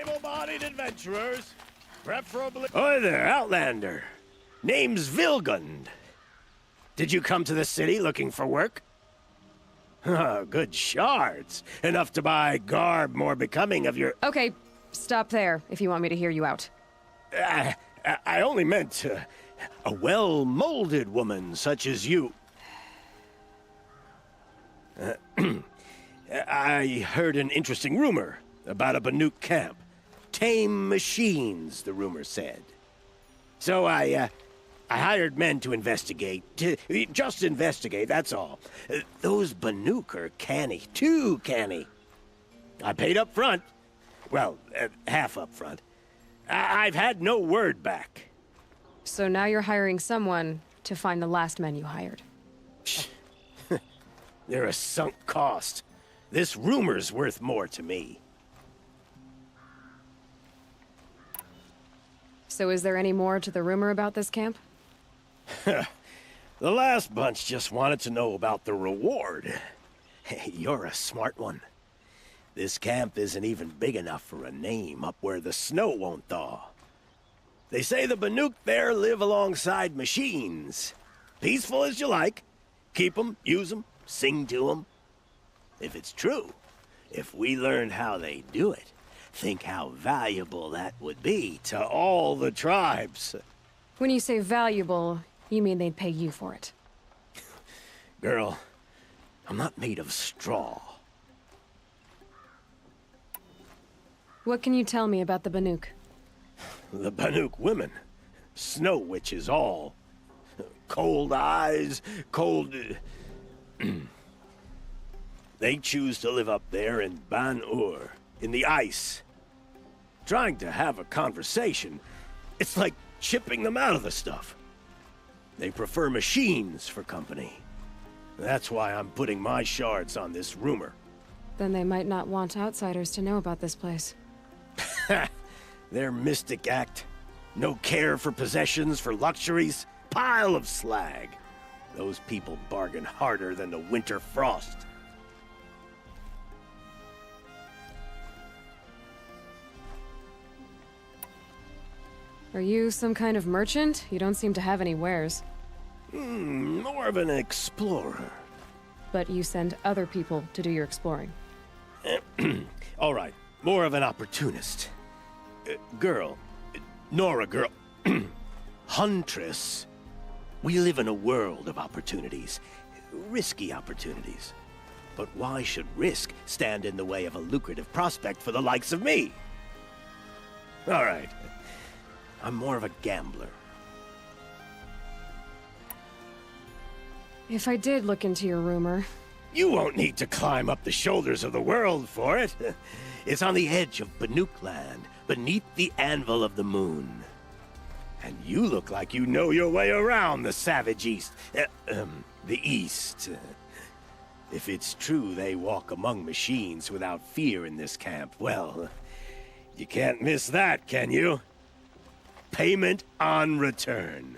Speaker 12: Able-bodied adventurers, preferably... Oi there, Outlander. Name's Vilgund. Did you come to the city looking for work? Good shards. Enough to buy garb more becoming of your...
Speaker 4: Okay, stop there, if you want me to hear you out.
Speaker 12: I only meant a well-molded woman such as you. I heard an interesting rumor about a Banuk camp. Tame machines, the rumor said. So I hired men to investigate. Just investigate, that's all. Those Banuk are canny, too canny. I paid up front. Well, half up front. I've had no word back.
Speaker 4: So now you're hiring someone to find the last men you hired.
Speaker 12: They're a sunk cost. This rumor's worth more to me.
Speaker 4: So is there any more to the rumor about this camp?
Speaker 12: The last bunch just wanted to know about the reward. Hey, you're a smart one. This camp isn't even big enough for a name up where the snow won't thaw. They say the Banuk there live alongside machines. Peaceful as you like. Keep 'em, use 'em, sing to 'em. If it's true, if we learned how they do it, think how valuable that would be to all the tribes.
Speaker 4: When you say valuable, you mean they'd pay you for it.
Speaker 12: Girl, I'm not made of straw.
Speaker 4: What can you tell me about the Banuk?
Speaker 12: The Banuk women. Snow witches all. Cold eyes, cold... They choose to live up there in Ban-Ur, in the ice. Trying to have a conversation, it's like chipping them out of the stuff. They prefer machines for company. That's why I'm putting my shards on this rumor.
Speaker 4: Then they might not want outsiders to know about this place.
Speaker 12: Their mystic act. No care for possessions, for luxuries. Pile of slag. Those people bargain harder than the winter frost.
Speaker 4: Are you some kind of merchant? You don't seem to have any wares.
Speaker 12: More of an explorer.
Speaker 4: But you send other people to do your exploring.
Speaker 12: All right, more of an opportunist. Girl. Nora girl. Huntress. We live in a world of opportunities. Risky opportunities. But why should risk stand in the way of a lucrative prospect for the likes of me? All right. I'm more of a gambler.
Speaker 4: If I did look into your rumor...
Speaker 12: You won't need to climb up the shoulders of the world for it. It's on the edge of Banuk land, beneath the anvil of the moon. And you look like you know your way around the savage east. The east. If it's true they walk among machines without fear in this camp, well, you can't miss that, can you? Payment on return.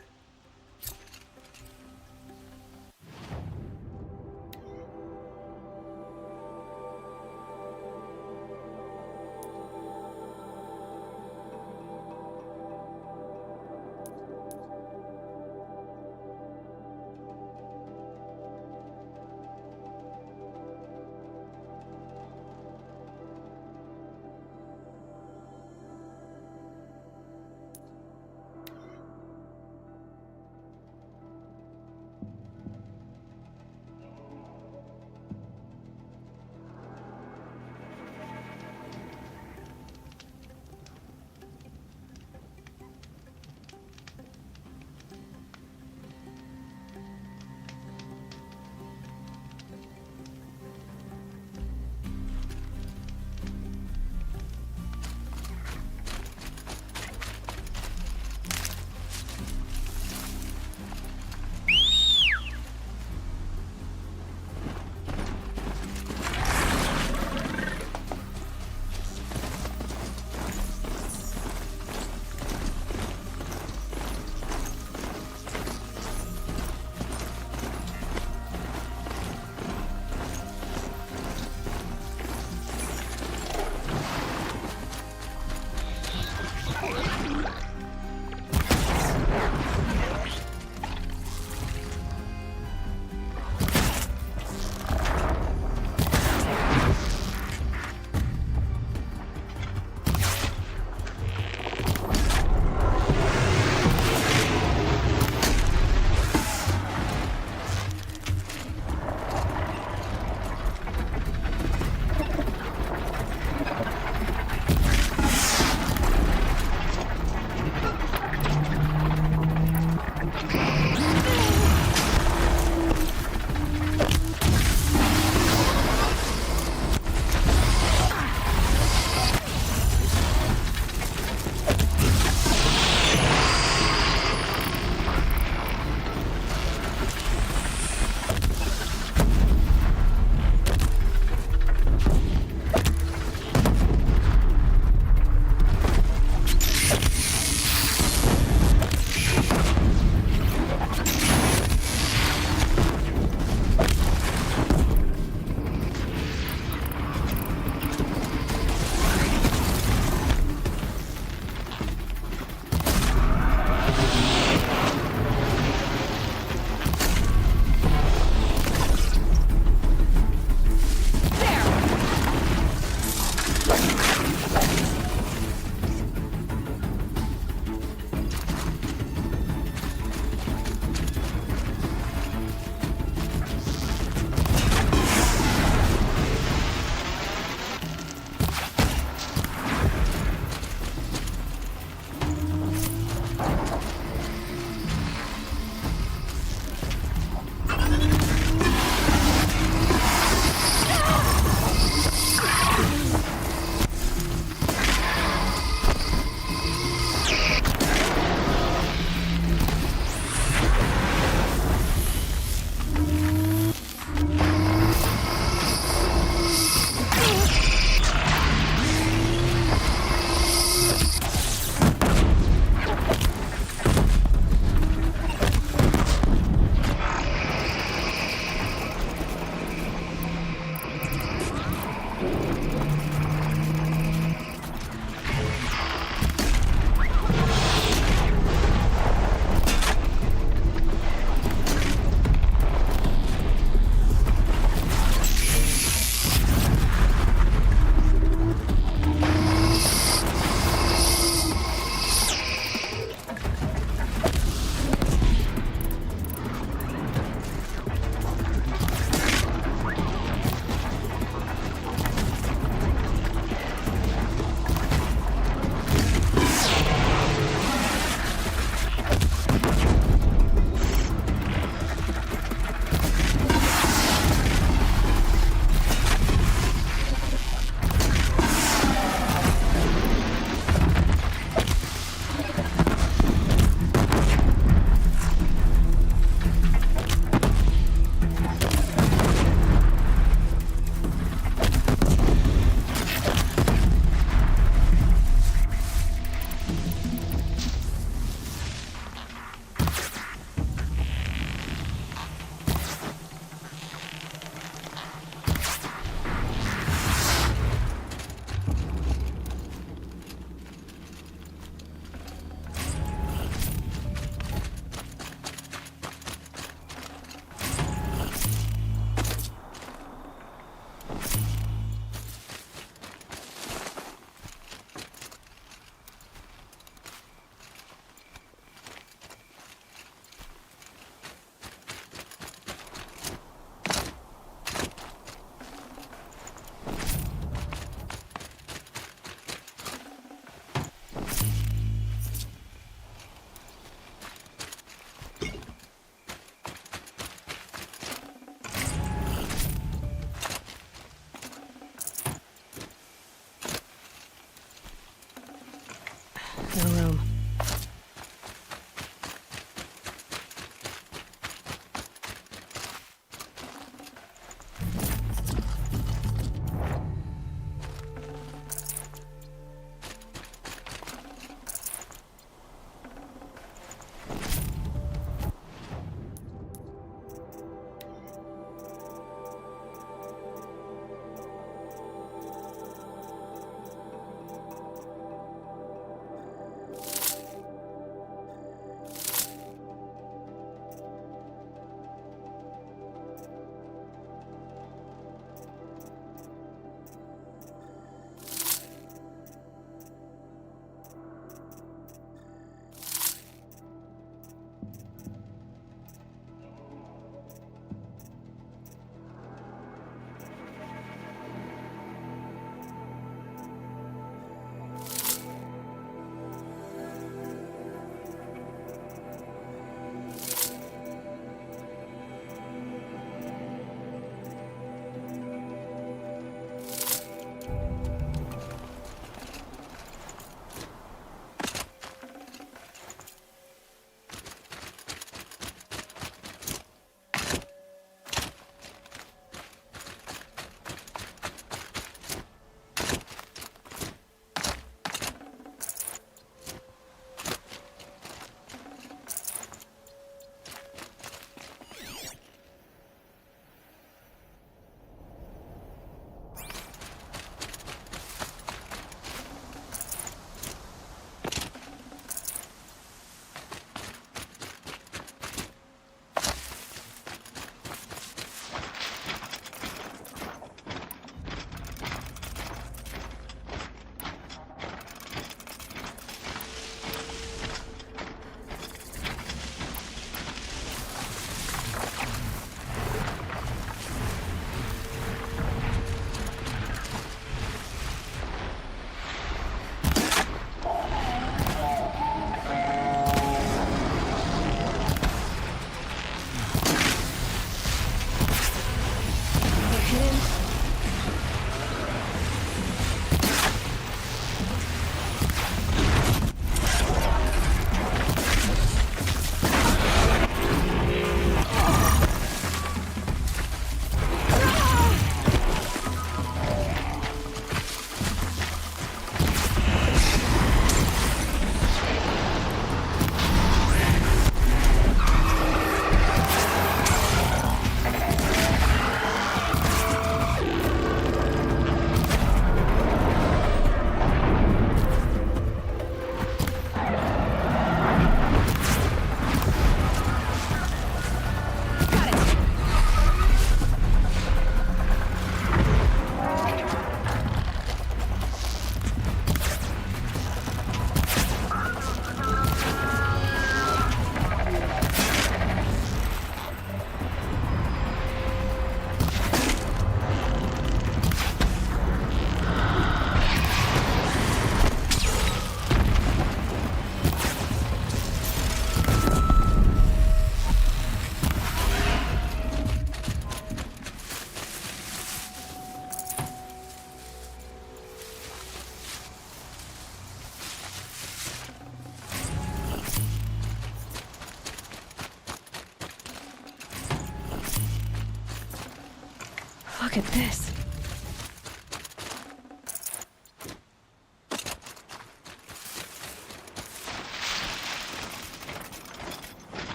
Speaker 4: Look at this.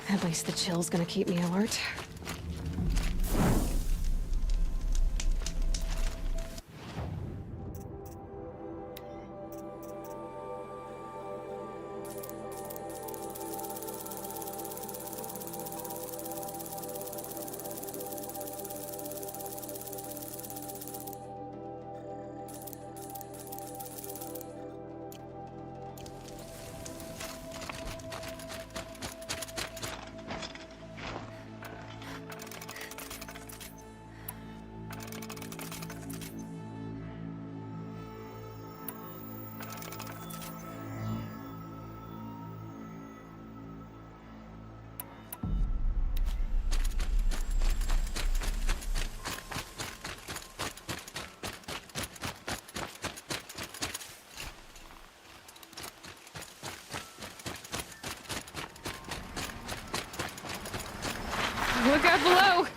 Speaker 4: At least the chill's gonna keep me alert. Look out below!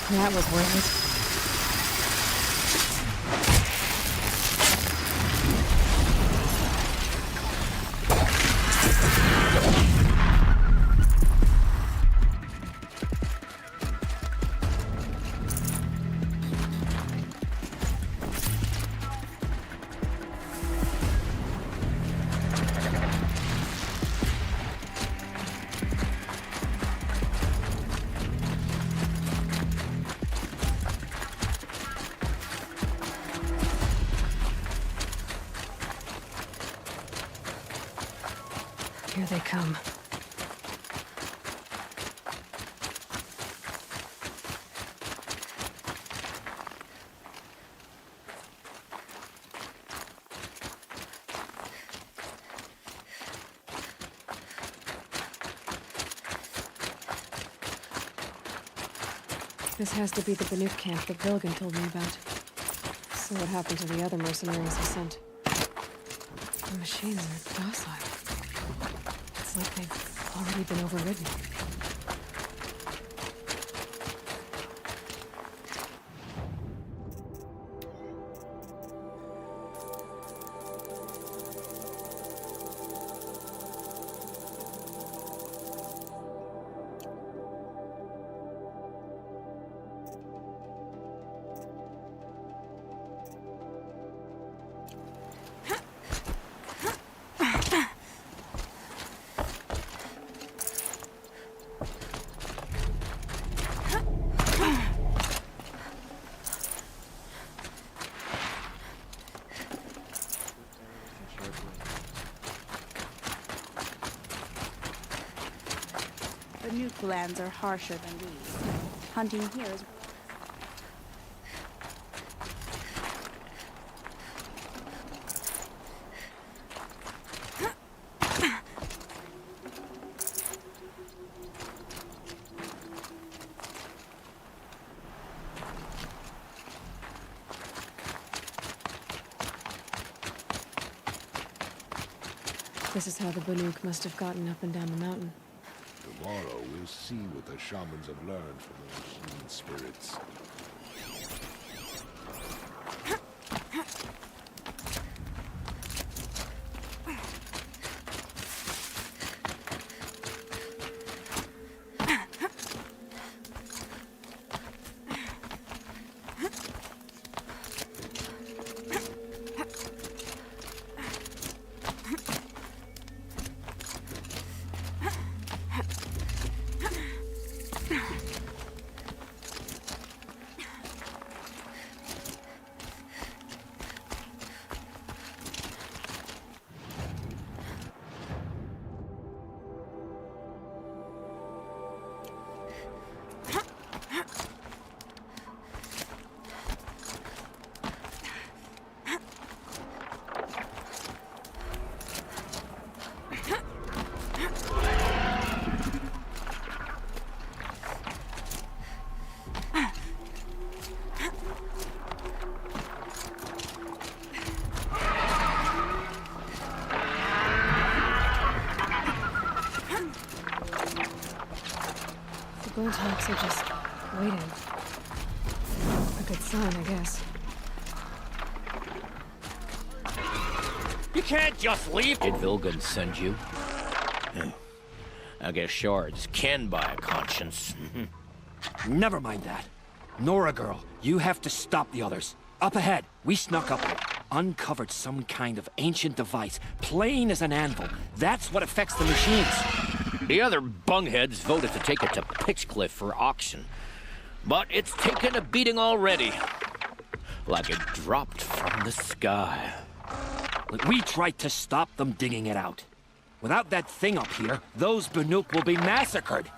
Speaker 4: That was worth it. Here they come. This has to be the Banuk camp that Vilgan told me about. So what happened to the other mercenaries he sent? The machines are docile. It's like they've already been overridden.
Speaker 13: The nuke lands are harsher than these. Hunting here is...
Speaker 4: This is how the Banuk must have gotten up and down the mountain.
Speaker 14: Tomorrow we'll see what the shamans have learned from the machine spirits.
Speaker 4: Bulldogs are just waiting. A good sign, I guess.
Speaker 15: You can't just leave. Did Vilgun send you? I guess shards can buy a conscience.
Speaker 16: Never mind that. Nora girl, you have to stop the others. Up ahead, we snuck up and uncovered some kind of ancient device, plain as an anvil. That's what affects the machines.
Speaker 15: The other bungheads voted to take it to Pitchcliff for auction. But it's taken a beating already. Like it dropped from the sky.
Speaker 16: Look, we tried to stop them digging it out. Without that thing up here, those Banuk will be massacred.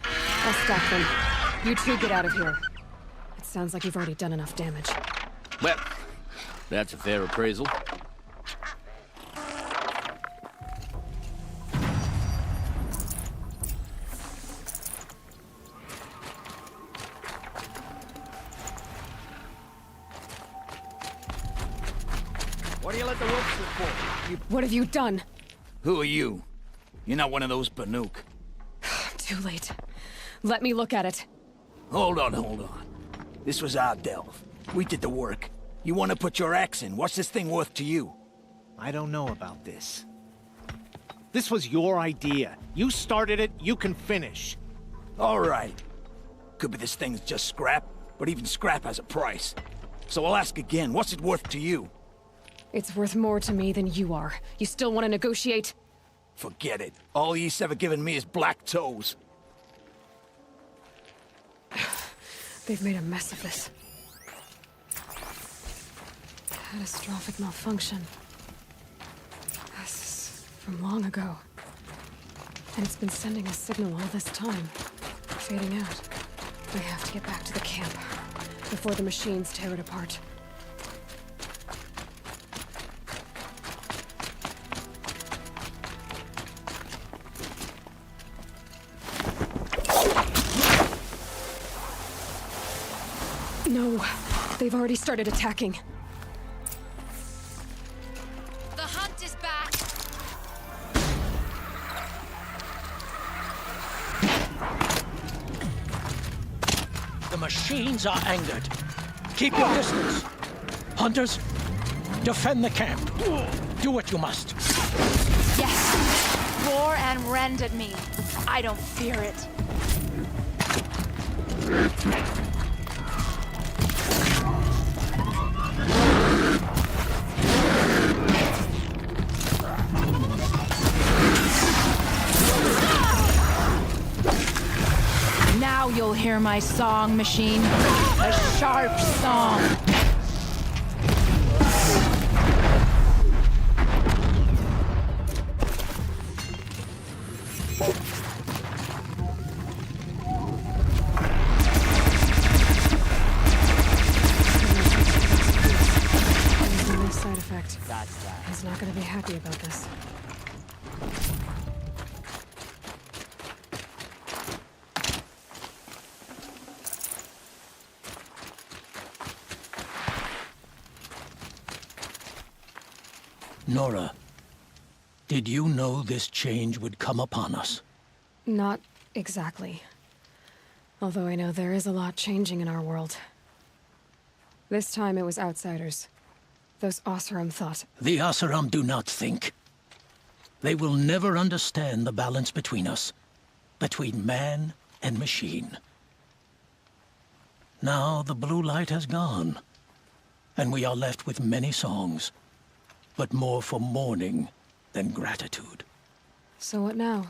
Speaker 4: I'll stop them. You two get out of here. It sounds like you've already done enough damage.
Speaker 15: Well, that's a fair appraisal.
Speaker 17: What do you let the ropes look for?
Speaker 4: What have you done?
Speaker 17: Who are you? You're not one of those Banuk.
Speaker 4: Too late. Let me look at it.
Speaker 17: Hold on. This was our delve. We did the work. You want to put your axe in? What's this thing worth to you?
Speaker 12: I don't know about this. This was your idea. You started it, you can finish.
Speaker 17: All right. Could be this thing's just scrap, but even scrap has a price. So I'll ask again, what's it worth to you?
Speaker 4: It's worth more to me than you are. You still want to negotiate?
Speaker 17: Forget it. All you've ever given me is black toes.
Speaker 4: They've made a mess of this. Catastrophic malfunction. This is from long ago. And it's been sending a signal all this time. Fading out. I have to get back to the camp before the machines tear it apart. No, they've already started attacking.
Speaker 10: The hunt is back.
Speaker 18: The machines are angered. Keep your distance. Hunters, defend the camp. Do what you must.
Speaker 9: Yes! Roar and rend at me. I don't fear it. Now you'll hear my song, machine. A sharp song.
Speaker 4: Side effect. He's not going to be happy about this.
Speaker 18: Nora, did you know this change would come upon us?
Speaker 4: Not exactly. Although I know there is a lot changing in our world. This time it was outsiders. Those Oseram thought.
Speaker 18: The Oseram do not think. They will never understand the balance between us. Between man and machine. Now the blue light has gone. And we are left with many songs. But more for mourning than gratitude.
Speaker 4: So what now?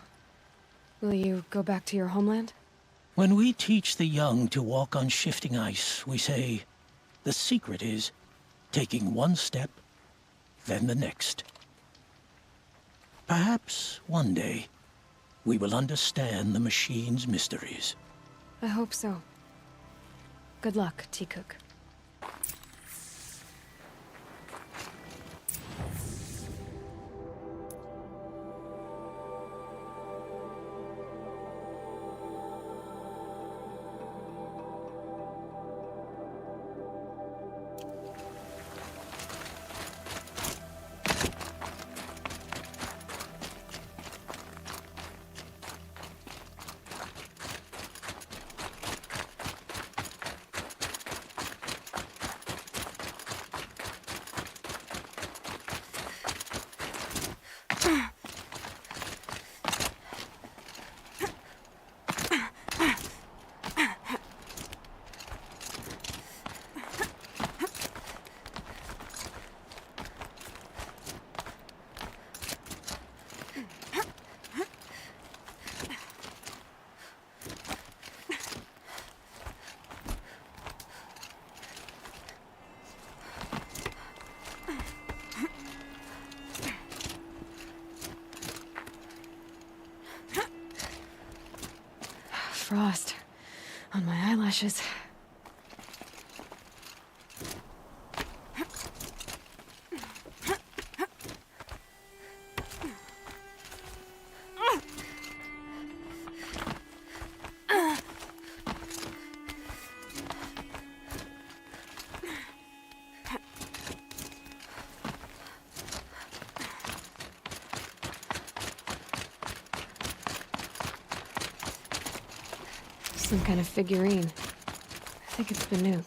Speaker 4: Will you go back to your homeland?
Speaker 18: When we teach the young to walk on shifting ice, we say, the secret is taking one step, then the next. Perhaps one day, we will understand the machine's mysteries.
Speaker 4: I hope so. Good luck, T-Cook. frost on my eyelashes. Some kind of figurine. I think it's Banuk.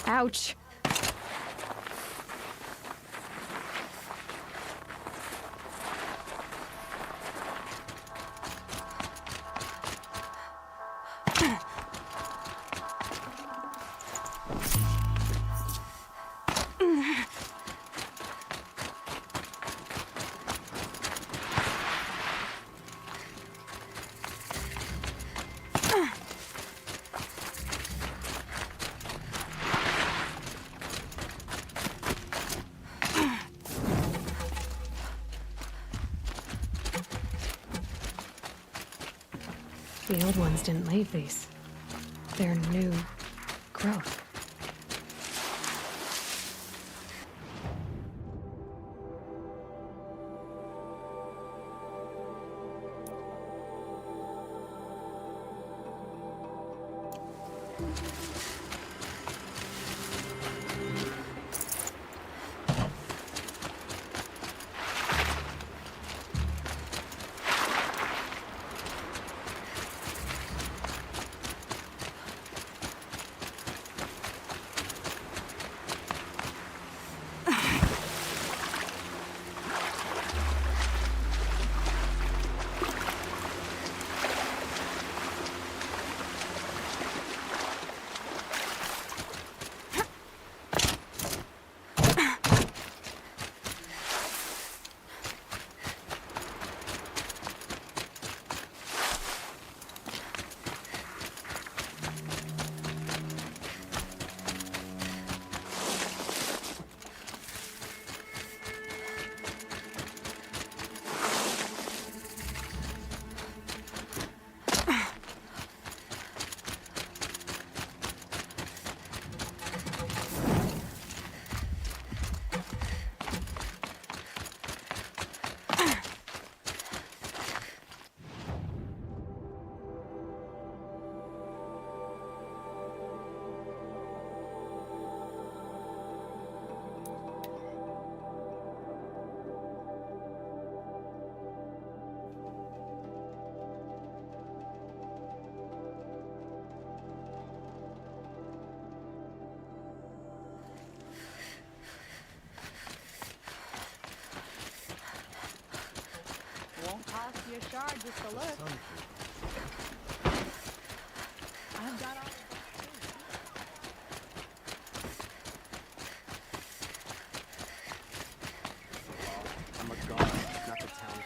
Speaker 4: Ouch. The old ones didn't leave these. They're new growth.
Speaker 10: Won't cost you a shard just to look. I've got all
Speaker 11: I'm a guard, not the town.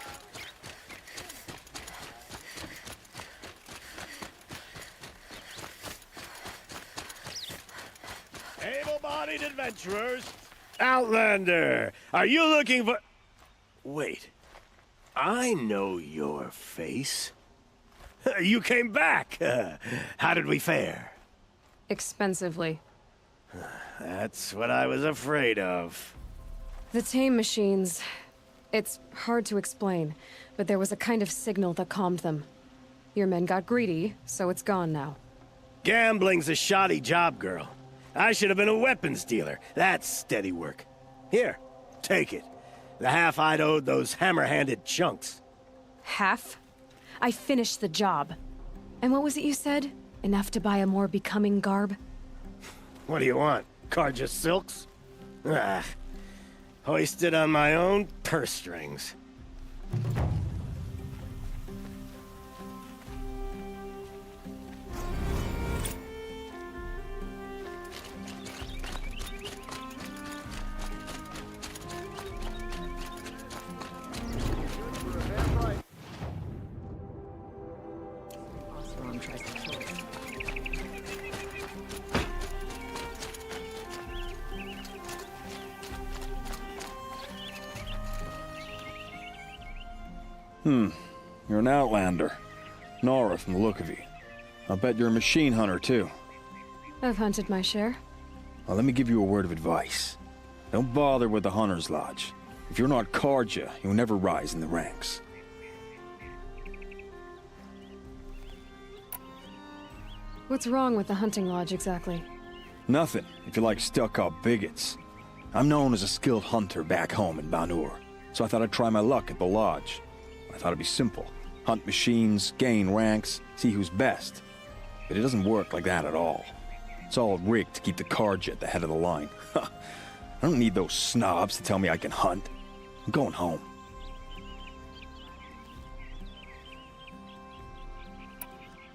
Speaker 12: Able-bodied adventurers! Outlander! Are you looking for... Wait. I know your face. You came back! How did we fare?
Speaker 4: Expensively.
Speaker 12: That's what I was afraid of.
Speaker 4: The tame machines... It's hard to explain, but there was a kind of signal that calmed them. Your men got greedy, so it's gone now.
Speaker 12: Gambling's a shoddy job, girl. I should have been a weapons dealer. That's steady work. Here, take it. The half I'd owed those hammer-handed chunks.
Speaker 4: Half? I finished the job. And what was it you said? Enough to buy a more becoming garb?
Speaker 12: What do you want? Carja silks? Ah, hoisted on my own purse strings.
Speaker 19: You're an outlander. Nora from the look of you. I'll bet you're a machine hunter, too.
Speaker 4: I've hunted my share.
Speaker 19: Well, let me give you a word of advice. Don't bother with the Hunter's Lodge. If you're not Carja, you'll never rise in the ranks.
Speaker 4: What's wrong with the hunting lodge, exactly?
Speaker 19: Nothing, if you like stuck-up bigots. I'm known as a skilled hunter back home in Banur, so I thought I'd try my luck at the lodge. I thought it'd be simple. Hunt machines, gain ranks, see who's best. But it doesn't work like that at all. It's all rigged to keep the Carja at the head of the line. I don't need those snobs to tell me I can hunt. I'm going home.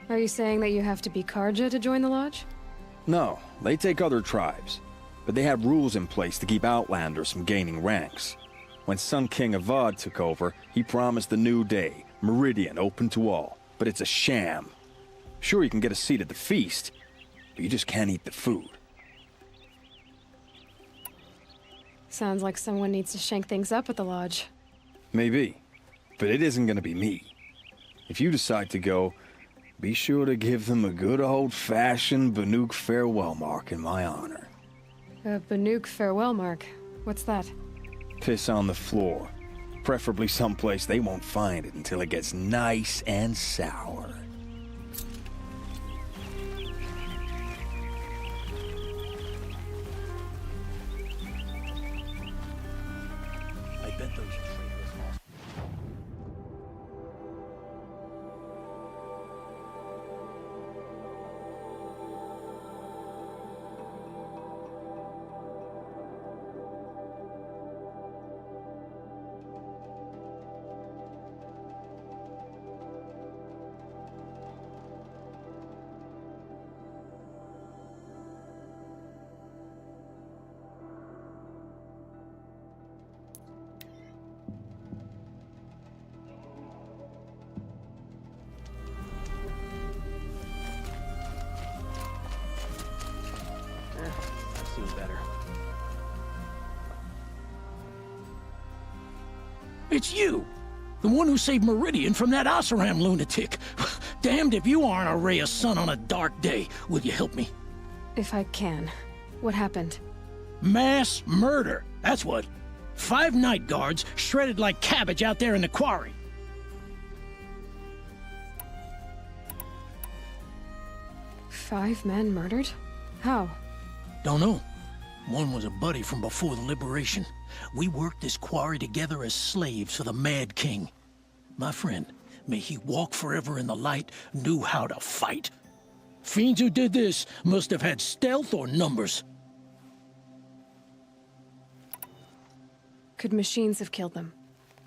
Speaker 4: Are you saying that you have to be Carja to join the lodge?
Speaker 19: No, they take other tribes. But they have rules in place to keep outlanders from gaining ranks. When Sun King Avad took over, he promised a new day, Meridian open to all. But it's a sham. Sure, you can get a seat at the feast, but you just can't eat the food.
Speaker 4: Sounds like someone needs to shank things up at the lodge.
Speaker 19: Maybe, but it isn't gonna be me. If you decide to go, be sure to give them a good old-fashioned Banuk farewell mark in my honor.
Speaker 4: A Banuk farewell mark? What's that?
Speaker 19: Piss on the floor. Preferably someplace they won't find it until it gets nice and sour.
Speaker 17: I bet those traitors lost.
Speaker 11: I've seen better.
Speaker 18: It's you! The one who saved Meridian from that Oseram lunatic. Damned if you aren't a ray of sun on a dark day. Will you help me?
Speaker 4: If I can. What happened?
Speaker 18: Mass murder. That's what. 5 night guards shredded like cabbage out there in the quarry.
Speaker 4: Five men murdered? How?
Speaker 18: Don't know. One was a buddy from before the liberation. We worked this quarry together as slaves for the Mad King. My friend, may he walk forever in the light, knew how to fight. Fiends who did this must have had stealth or numbers.
Speaker 4: Could machines have killed them?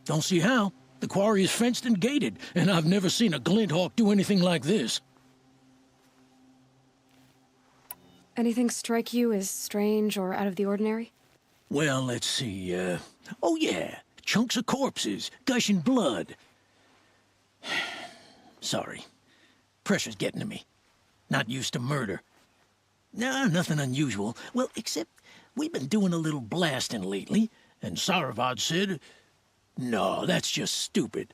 Speaker 18: Don't see how. The quarry is fenced and gated, and I've never seen a Glinthawk do anything like this.
Speaker 4: Anything strike you as strange or out of the ordinary?
Speaker 18: Well, let's see, oh yeah, chunks of corpses, gushing blood. Sorry. Pressure's getting to me. Not used to murder. Nah, nothing unusual. Well, except we've been doing a little blasting lately, and Saravad said, no, that's just stupid.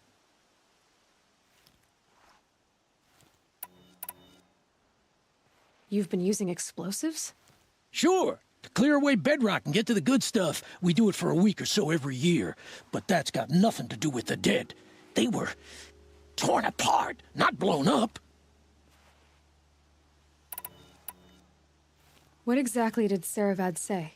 Speaker 4: You've been using explosives?
Speaker 18: Sure. To clear away bedrock and get to the good stuff, we do it for a week or so every year. But that's got nothing to do with the dead. They were torn apart, not blown up.
Speaker 4: What exactly did Saravad say?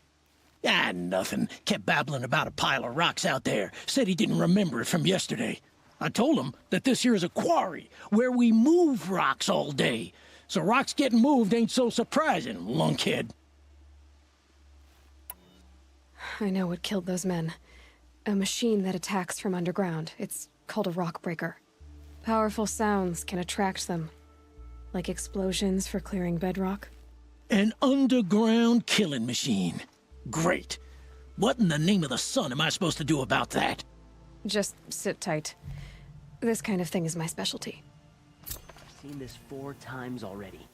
Speaker 18: Ah, nothing. Kept babbling about a pile of rocks out there. Said he didn't remember it from yesterday. I told him that this here is a quarry, where we move rocks all day. So rocks getting moved ain't so surprising, lunkhead.
Speaker 4: I know what killed those men. A machine that attacks from underground. It's called a rock breaker. Powerful sounds can attract them. Like explosions for clearing bedrock.
Speaker 18: An underground killing machine. Great. What in the name of the sun am I supposed to do about that?
Speaker 4: Just sit tight. This kind of thing is my specialty.
Speaker 11: I've seen this 4 times already.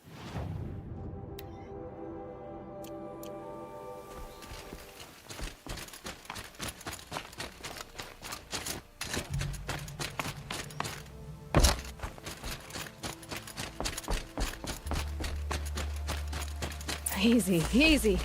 Speaker 4: Easy, easy.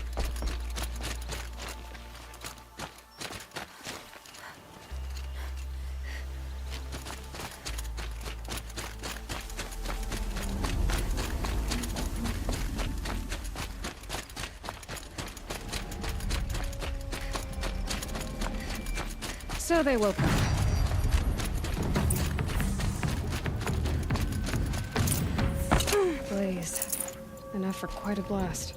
Speaker 4: So they woke up. Blaze. Enough for quite a blast.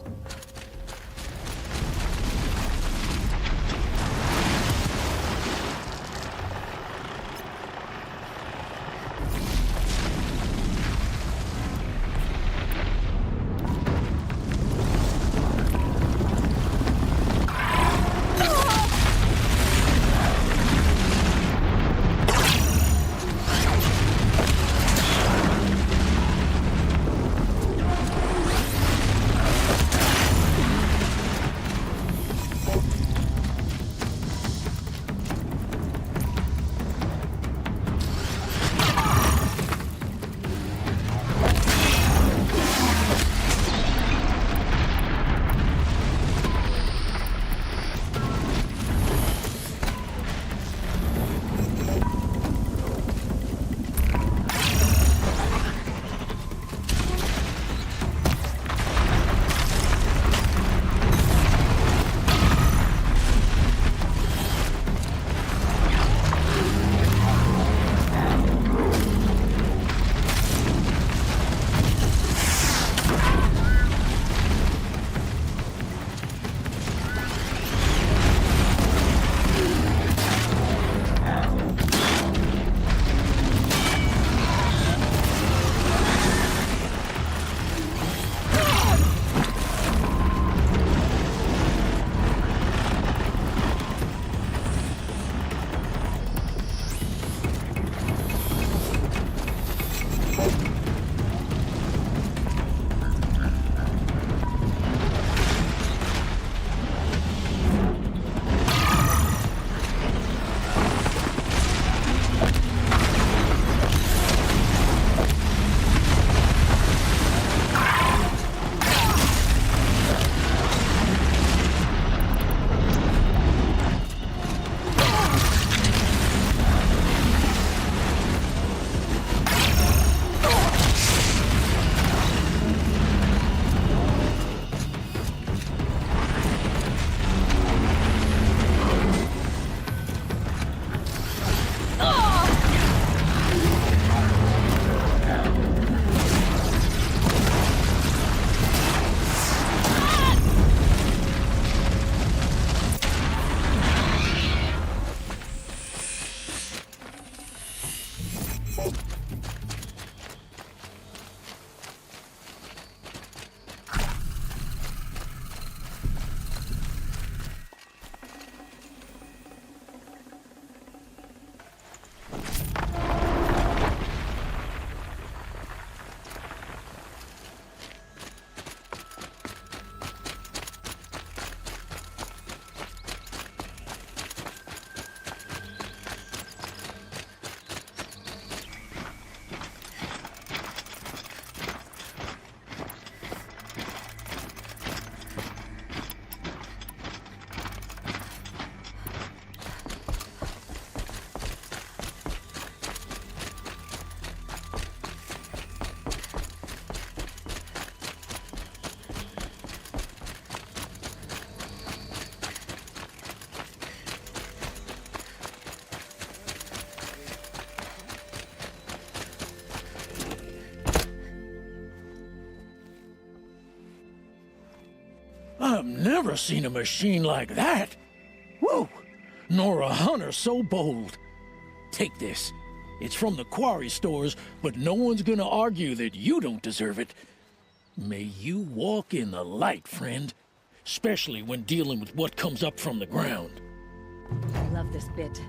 Speaker 18: I've never seen a machine like that. Whoa! Nor a hunter so bold. Take this. It's from the quarry stores, but no one's gonna argue that you don't deserve it. May you walk in the light, friend. Especially when dealing with what comes up from the ground.
Speaker 10: I love this bit.